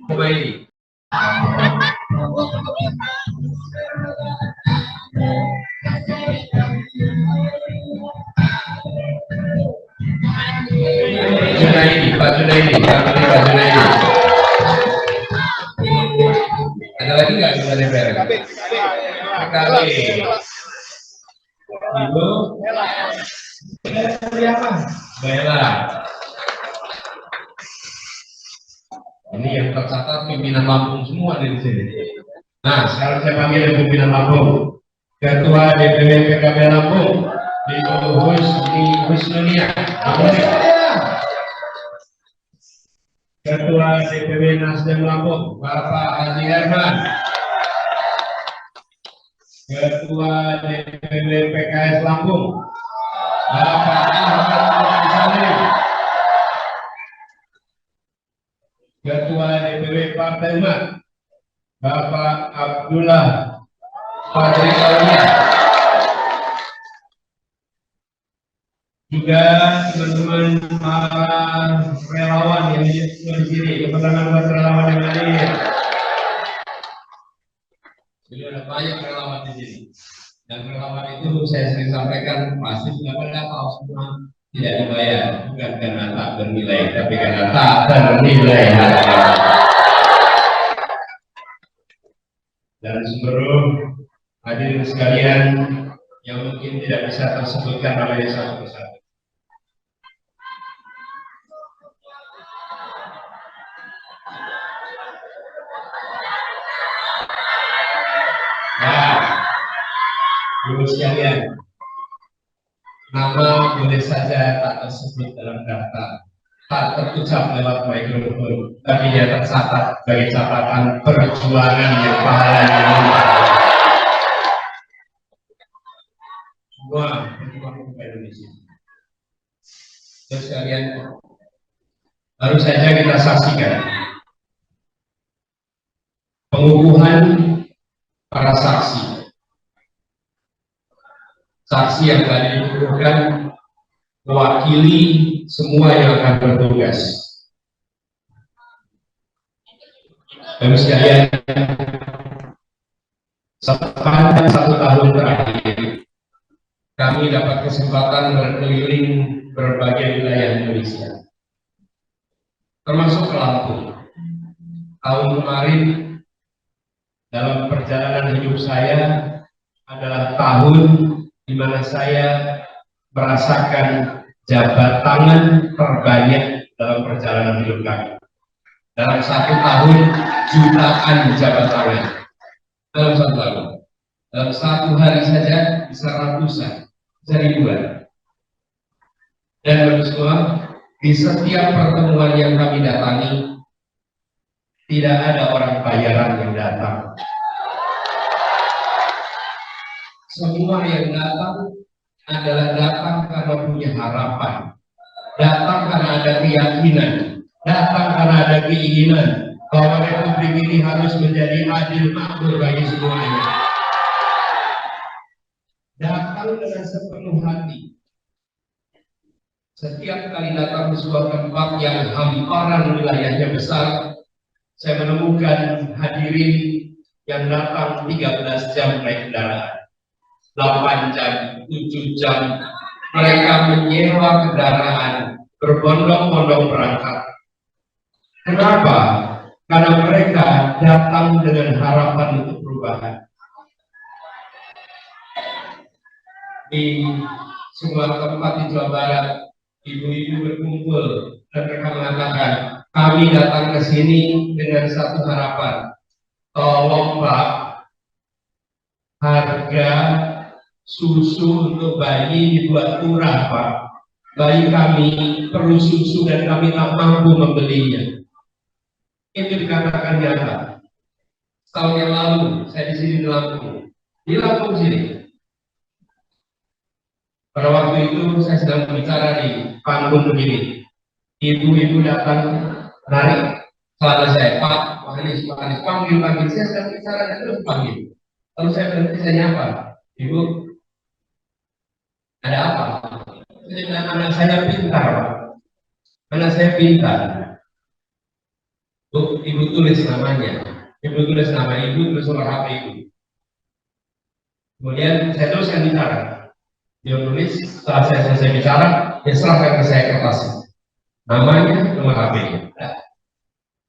Kumaili. Pak Junaidi. Ada lagi nggak anggota DPR PKB. Ibu siapa? Bella. Ini yang tercatat pimpinan Lampung semua di sini. Nah, sekarang saya panggil pimpinan Lampung. Ketua DPW PKB Lampung, Ibu Husnunia. Ketua DPW Nasdem Lampung, Bapak Haji Herman. Ketua DPW PKS Lampung, Bapak Ahmad Salim. Ketua DPW Partai Umat, Bapak Abdullah Fadri Kaulia. Juga teman-teman para relawan yang di sini, kebetulan buat relawan yang hadir. Jadi ada banyak relawan di sini. Dan relawan itu saya sering sampaikan pasti sudah pada tahu semua tidak dibayar, bukan karena tak bernilai, tapi karena tak ternilai. Dan seluruh hadirin sekalian yang mungkin tidak bisa tersebutkan namanya satu persatu. Nah, ibu sekalian, nama boleh saja tak tersebut dalam daftar, tak terucap lewat mikrofon, tapi dia tercatat sebagai catatan perjuangan yang pahalanya melimpah. Semua perjuangan Indonesia. Terus sekalian, baru saja kita saksikan pengukuhan para saksi yang tadi dikukuhkan mewakili semua yang akan bertugas. Dan sekalian, sepanjang 1 tahun terakhir kami dapat kesempatan berkeliling berbagai wilayah Indonesia, termasuk ke Lampung. Tahun kemarin dalam perjalanan hidup saya adalah tahun di mana saya merasakan jabat tangan terbanyak dalam perjalanan hidup kami. Dalam 1 tahun jutaan jabat tangan dalam 1 tahun. Dalam 1 hari saja bisa ratusan, bisa ribuan. Dan bagi semua, di setiap pertemuan yang kami datangi tidak ada orang bayaran yang datang. Semua yang datang adalah datang karena punya harapan, datang karena ada keyakinan, datang karena ada keinginan bahwa Republik ini harus menjadi adil makmur bagi semuanya. Datang dengan sepenuh hati. Setiap kali datang di sebuah tempat yang hamparan wilayahnya besar, saya menemukan hadirin yang datang 13 jam naik kendaraan, 8 jam, 7 jam. Mereka menyewa kendaraan, berbondong-bondong berangkat. Kenapa? Karena mereka datang dengan harapan untuk perubahan. Di semua tempat di Jawa Barat, ibu-ibu berkumpul dan mereka mengatakan, kami datang ke sini dengan satu harapan. Tolong Pak, harga susu untuk bayi dibuat murah Pak. Bayi kami perlu susu dan kami tak mampu membelinya. Itu dikatakan nyata. Tahun yang lalu saya di sini di Lampung. Di Lampung sini. Pada waktu itu saya sedang berbicara di panggung begini. Ibu-ibu datang narik celana saya, Pak Anies, panggil. Saya sedang bicara dan terus panggil. Lalu saya berhenti, saya nyapa. Ibu, ada apa? Anak saya pintar, Pak. Anak saya pintar. Bu, ibu tulis namanya. Ibu tulis nama ibu, tulis nomor HP ibu. Kemudian saya teruskan bicara. Dia tulis, setelah saya selesai bicara, dia serahkan ke saya kertas. Namanya, nomor HP-nya.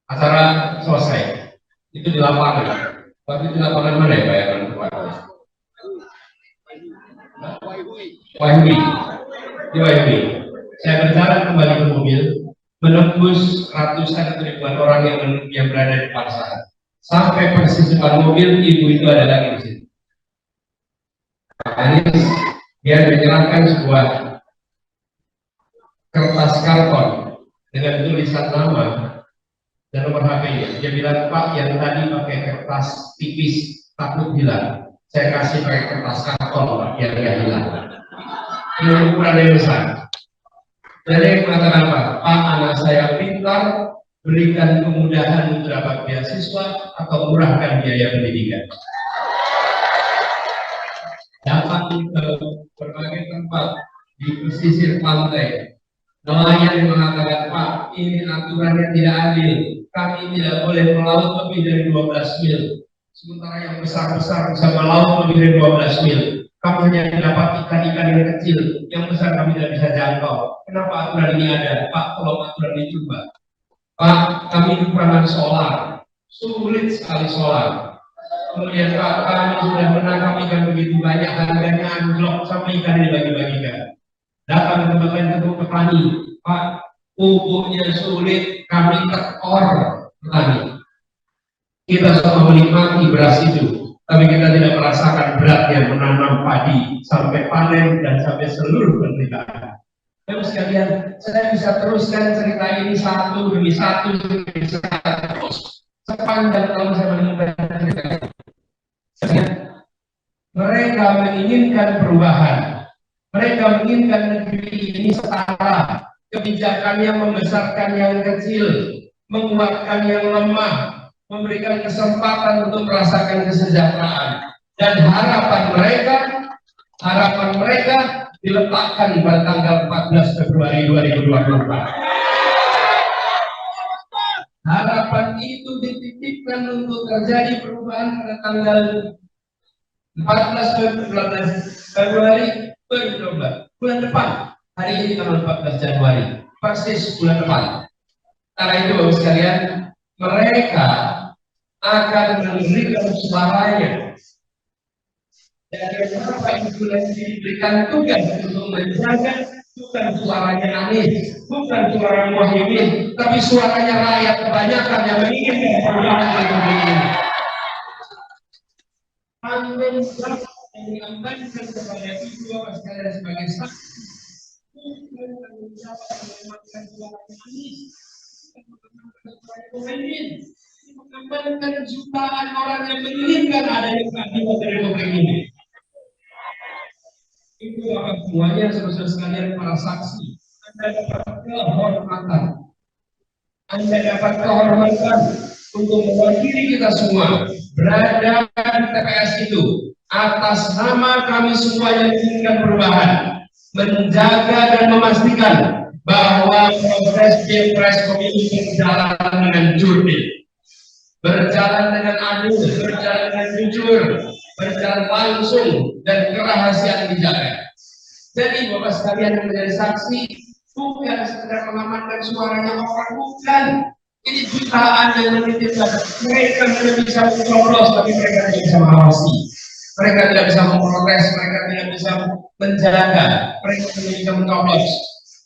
Acara selesai. Itu di lapangan. Waktu di lapangan mana ya Pak yang Wahyu. Di Wahyu. Saya berjalan kembali ke mobil, menembus ratusan ribuan orang yang berada di pasar. Sampai persis depan mobil, ibu itu ada lagi di situ. Ini dia menyerahkan sebuah kertas karton dengan tulisan nama dan nomor HP-nya. Dia bilang, Pak, yang tadi pakai kertas tipis takut hilang. Saya kasih pakai kertas karton, Pak, yang tidak hilang. Ini ukuran yang besar. Jadi mengatakan apa? Pak, anak saya pintar, berikan kemudahan untuk dapat beasiswa atau murahkan biaya pendidikan. Datang ke berbagai tempat di pesisir pantai, nelayan mengatakan, Pak, ini aturannya tidak adil. Kami tidak boleh melaut lebih dari 12 mil. Sementara yang besar-besar bisa melaut lebih dari 12 mil. Kami hanya dapat ikan-ikan yang kecil, yang besar kami tidak bisa jangkau. Kenapa aturan ini ada? Pak, tolong aturan ini coba. Pak, kami kekurangan solar. Sulit sekali solar. Kemudian Pak, kami sudah menangkap ikan begitu banyak, harganya anjlok sampai ikan dibagi-bagikan. Datang ke tempat lain ketemu petani, Pak, pupuknya sulit, kami tekor petani. Kita semua menikmati beras itu, tapi kita tidak merasakan beratnya menanam padi sampai panen dan sampai seluruh penderitaan. Bapak sekalian, saya bisa teruskan cerita ini satu demi satu sepanjang tahun saya menemukan cerita ini. Mereka menginginkan perubahan. Mereka menginginkan negeri ini setara. Kebijakannya membesarkan yang kecil, menguatkan yang lemah, memberikan kesempatan untuk merasakan kesejahteraan. Dan harapan mereka diletakkan pada tanggal 14 Februari 2024. Harapan itu dititipkan untuk terjadi perubahan pada tanggal 14 Februari 2024. Bulan depan. Hari ini tanggal 14 Januari. Persis bulan depan. Karena itu Bapak sekalian, mereka akan memberikan suaranya. Dan kenapa influensi diberikan tugas untuk menjaga bukan suaranya Anies, bukan suara Muhyiddin, tapi suaranya rakyat kebanyakan yang menginginkan perubahan negeri ini. Tanggung jawab yang diamankan kepada ibu Bapak sekalian sebagai saksi, bukan tanggung jawab yang mengamankan suaranya Anies, bukan suara Muhyiddin, mengamankan jutaan orang yang menginginkan adanya keadilan dari Republik ini. Itu akan semuanya saudara sekalian para saksi. Anda dapat kehormatan. Anda dapat kehormatan untuk mewakili kita semua berada di TPS itu atas nama kami semua yang menginginkan perubahan, menjaga dan memastikan bahwa proses Pilpres pemilu berjalan dengan jurdil, berjalan dengan adil, berjalan dengan jujur, berjalan langsung dan kerahasiaan dijaga. Jadi Bapak sekalian yang menjadi saksi bukan sekedar mengamankan suaranya orang, bukan. Ini jutaan yang menitipkan. Mereka tidak bisa mencoblos, tapi mereka tidak bisa mengawasi. Mereka tidak bisa memprotes, mereka tidak bisa menjaga, mereka tidak bisa mencoblos.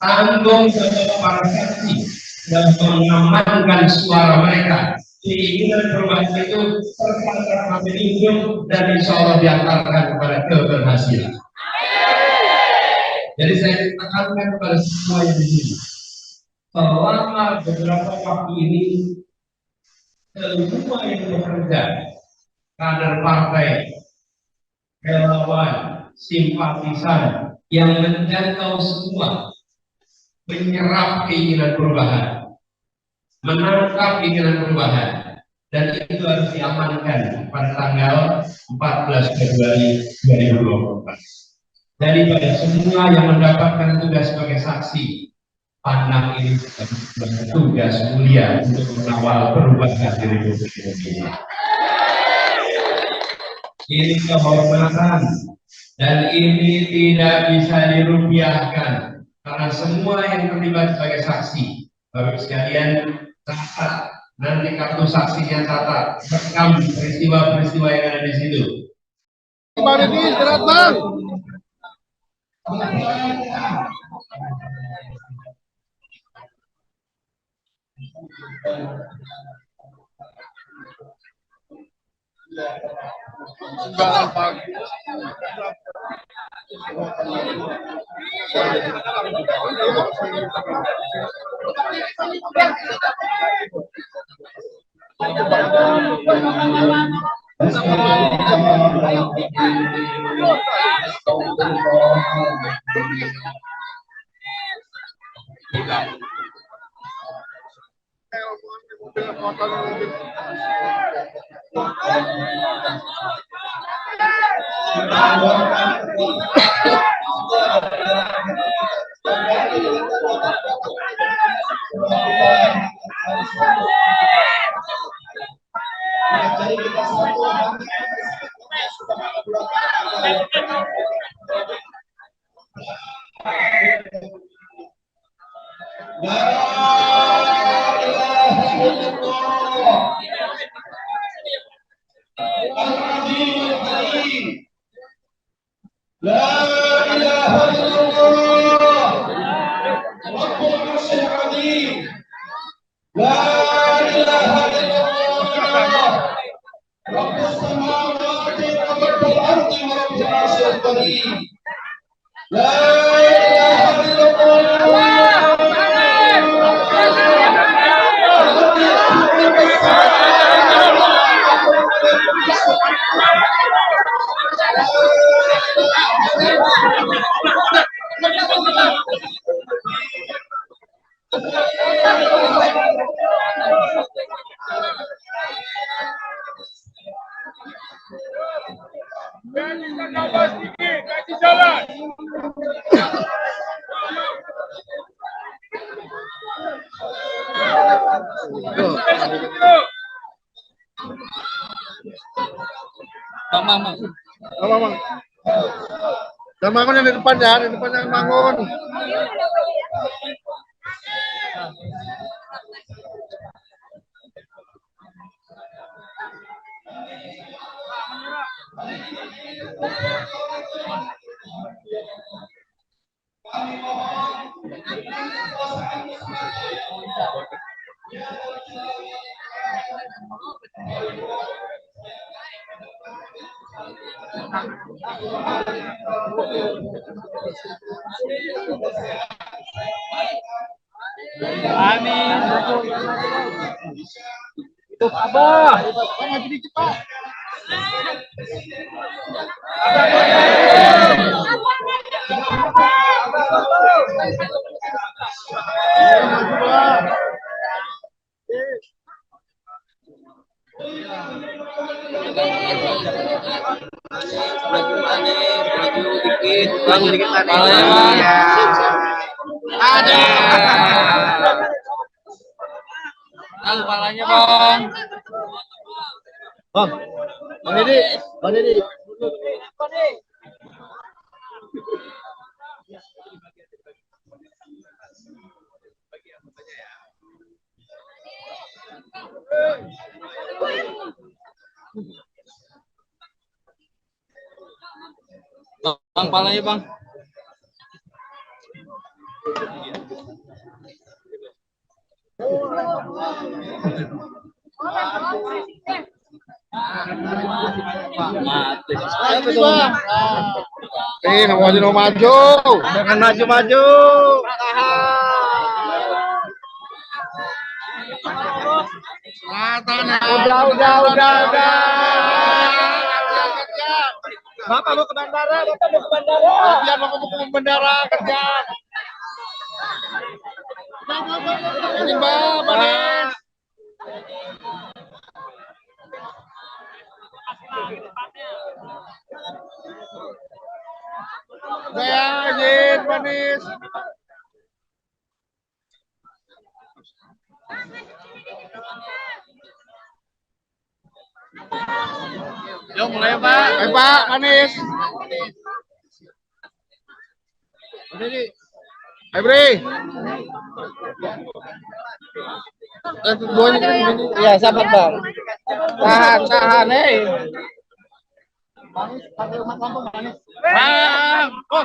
Tanggung jawab para saksi dan mengamankan suara mereka. Keinginan perubahan itu serta hidup dan insya Allah diantarkan kepada keberhasilan. Jadi saya tekankan kepada semua yang di sini, selama beberapa waktu ini semua yang bekerja, kader partai, relawan, simpatisan yang menjangkau semua, menyerap keinginan perubahan, menangkap keinginan perubahan, dan itu harus diamankan pada tanggal 14 Februari 2024. Jadi pada semua yang mendapatkan tugas sebagai saksi, pandang ini sebagai tugas mulia untuk mengawal perubahan di Republik Indonesia. Ini kehormatan dan ini tidak bisa dirupiahkan karena semua yang terlibat sebagai saksi, Bapak sekalian, catat Nanti kartu saksinya catat, rekam peristiwa-peristiwa yang ada di situ. Bang ini istirahat bang. Jangan pagi. Bang. Dan bangun yang di depan ya, di depan yang bangun. Amin. Hidup Abah. Maju dikit Pak. Maju dikit tadi. Ada. Kepalanya bang. Bang Didi. Bang, kepalanya bang. Nih, mau maju. Jangan maju. Udah. Bapak mau ke bandara. Biar mau ke bandara kerja. Ini Bapak. Saya izin manis. Yuk mulai Pak. Pak manis. Ini Febri. Ya, sabar bang. Tahan, Bang, oh,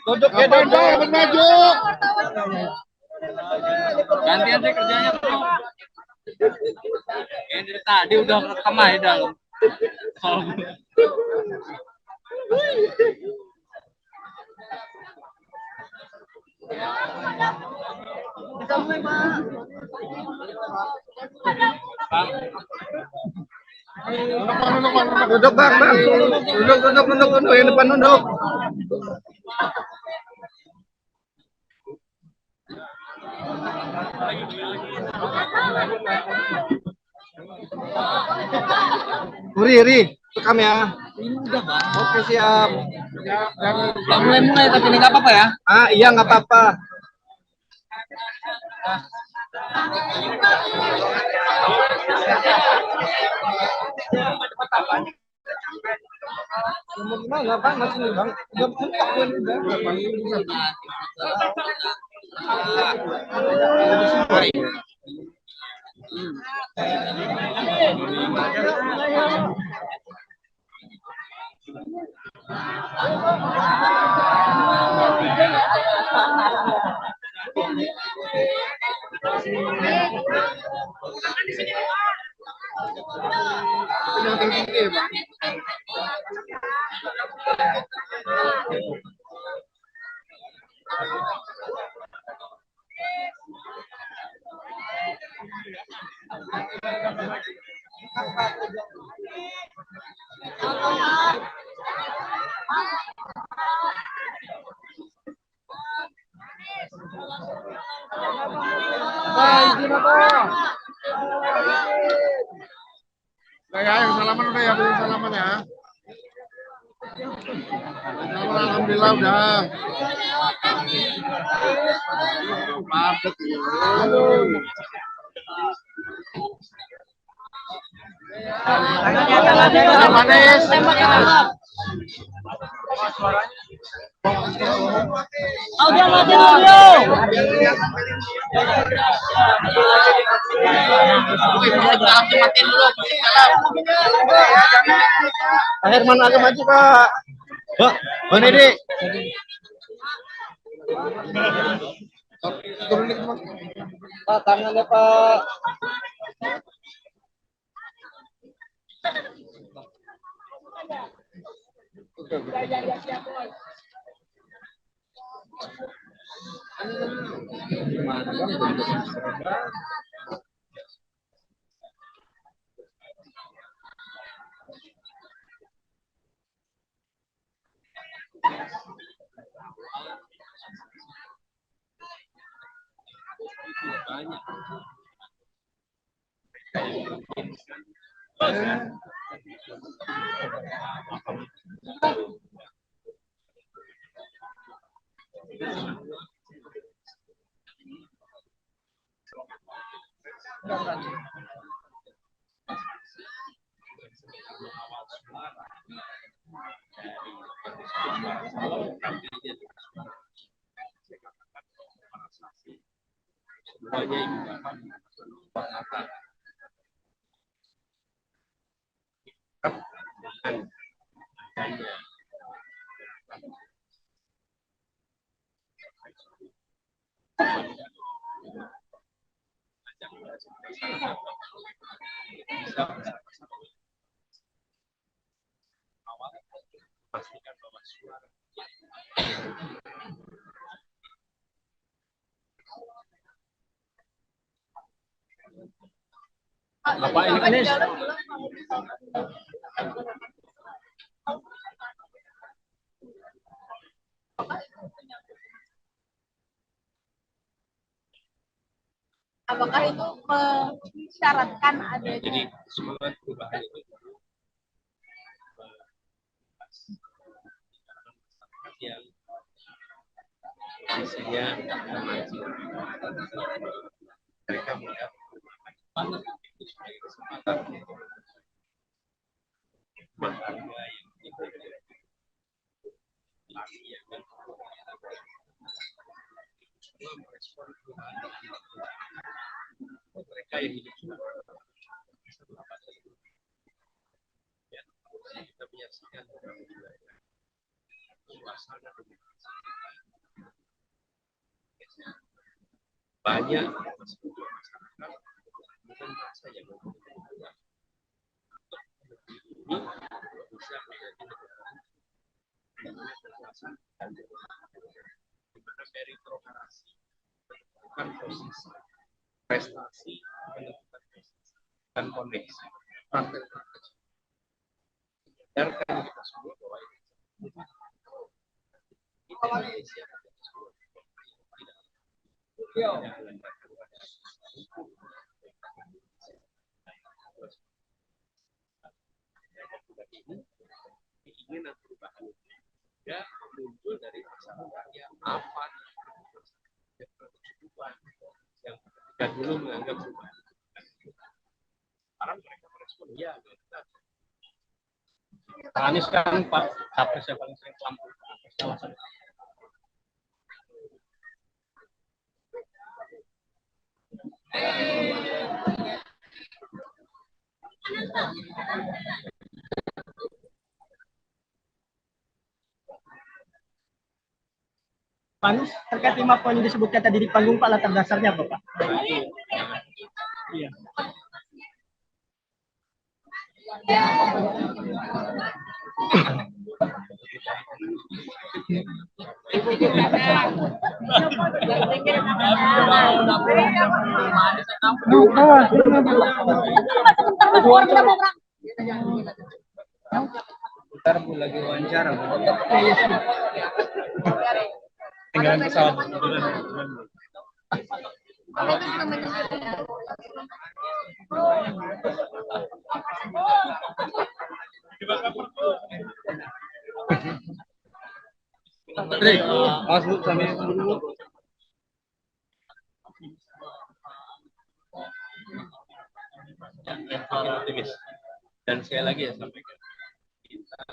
duduk ya, duduk, maju. Gantian sih kerjanya tuh. Ini tadi udah rekam aja dah. Kalau Duduk bang, duduk, yang depan duduk. Ri, rekam ya. Oke, siap. udah mulai tapi ini nggak apa-apa ya? Ah, iya nggak apa-apa. Gimana bang? Masih nih bang? Udah mentok gue udah. Udah ya, yang salaman udah ya, belum salaman ya. Salaman, alhamdulillah udah. Mabuk. Manis. Audio mati audio. Pak Herman agak maju Pak. Pak Nedi. Pak, tangannya Pak. Apa ini Anies? Apakah itu mensyaratkan ada Jadi semangat perubahan itu yang isinya maju. Mereka melihat panas itu sebagai kesempatan menghargai yang kita mereka yang hidup ya, kita menyaksikan suasana banyak masyarakat dengan rasa yang ini bisa menjadi negara kekuasaan dan di mana meritokrasi bukan posisi, prestasi menentukan posisi dan koneksi praktek-praktek. Biarkan kita semua bahwa Indonesia keinginan perubahan ya muncul dari masyarakat yang apa yang ketika dulu menganggap perubahan sekarang mereka merespon ya Pak Anies kan Pak capres yang paling sering Lampung. Pak Anies, terkait 5 poin yang disebutkan tadi di panggung, Pak, latar dasarnya apa, Pak? Iya. Ntar lagi wawancara. Tinggalan pesawat. Masuk sambil dulu. Optimis. Dan sekali lagi ya sampaikan kita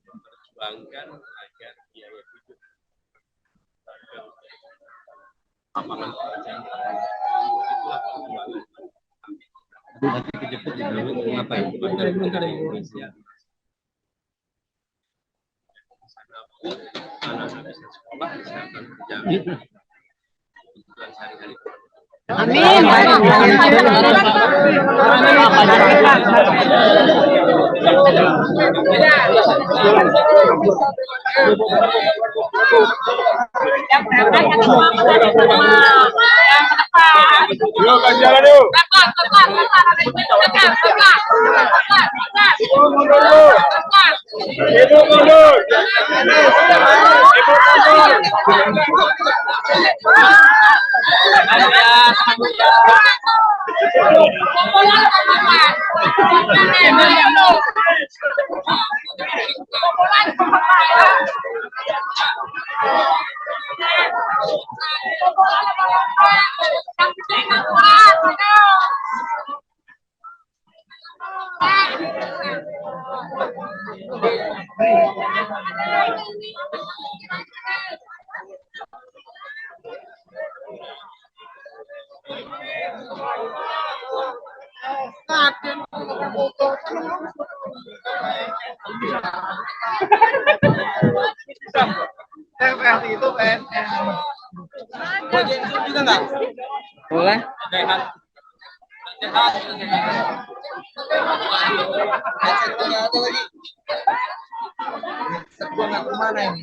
memperjuangkan agar biaya hidup lapangan pekerjaan itulah perjuangan. Nanti kejepit di dalam ngapain? Dari Indonesia. Anak-anak bisa sekolah, kesehatan kerja. Kebutuhan sehari-hari. Amin. Yuk, jalan yuk. Ibu mundur. Itu PNS. Juga enggak? Boleh. Sehat. Sehat. Gua nggak kemana ini?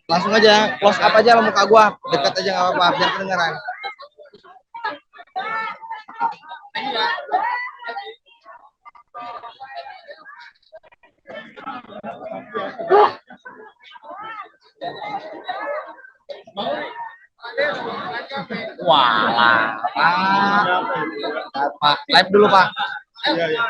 Langsung aja, close up aja sama muka gua, dekat aja nggak apa-apa, biar kedengeran. Wah, Pak, live dulu, Pak. Iya, iya.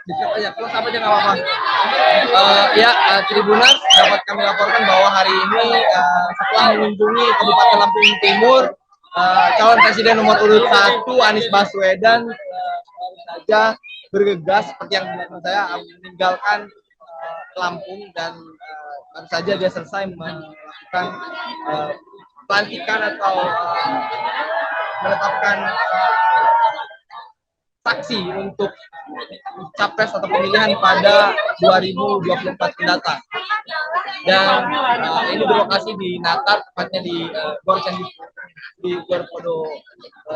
Dekat aja, close apa aja nggak apa-apa. Tribuners, dapat kami laporkan bahwa hari ini setelah mengunjungi Kabupaten Lampung Timur, calon presiden nomor urut 1 Anies Baswedan baru saja bergegas seperti yang dilakukan saya meninggalkan Lampung dan baru saja dia selesai melakukan pelantikan atau menetapkan saksi untuk capres atau pemilihan pada 2024 mendatang. Dan ini berlokasi di Natar, tepatnya di Gor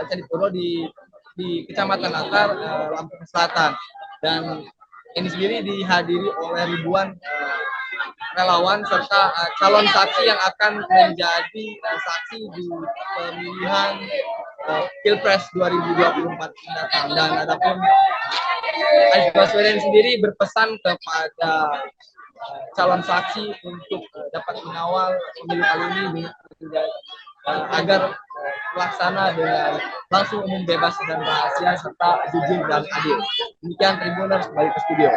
Candipuro di Kecamatan Natar, Lampung Selatan. Dan ini sendiri dihadiri oleh ribuan relawan serta calon saksi yang akan menjadi saksi di pemilihan Pilpres 2024 mendatang. Dan adapun Anies Baswedan sendiri berpesan kepada calon saksi untuk dapat mengawal pemilu kali ini agar terlaksana dengan langsung, umum, bebas dan rahasia serta jujur dan adil. Demikian Tribuners, kembali ke studio.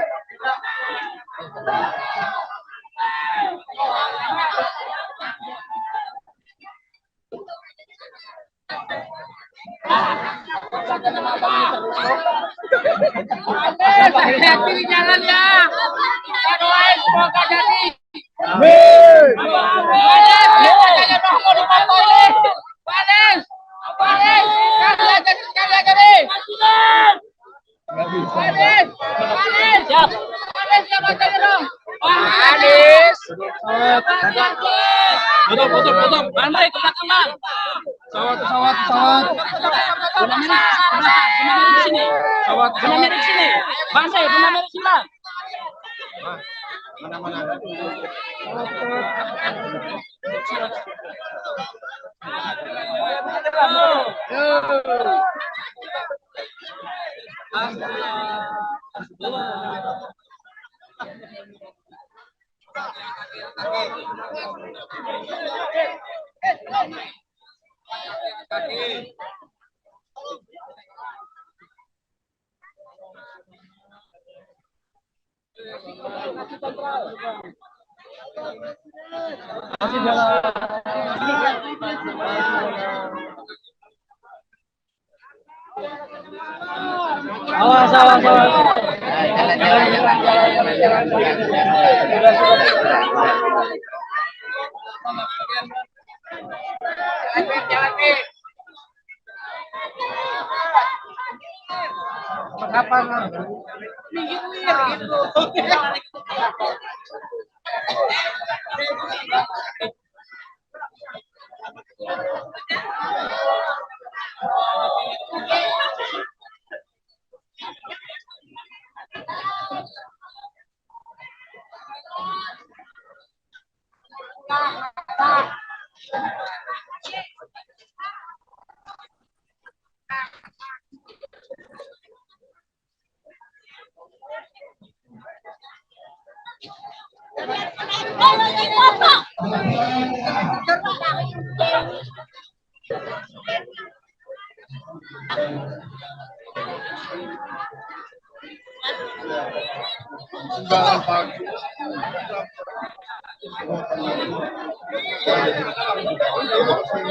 Hati-hati di jalan ya. Kita doain semoga jadi. Amin. Potong. Andai ke belakang, Bang. Pesawat. Benang merah di sini. Benang merah di sini. Bang, saya benang merah di sini, Bang.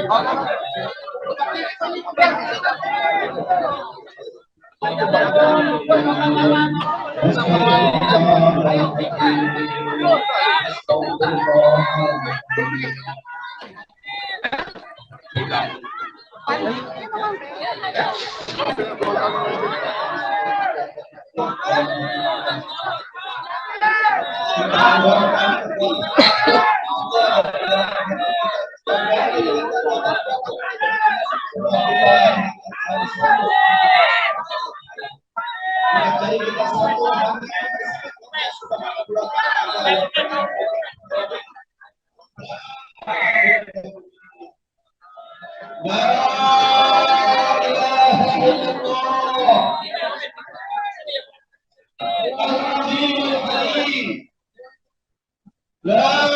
Mana? La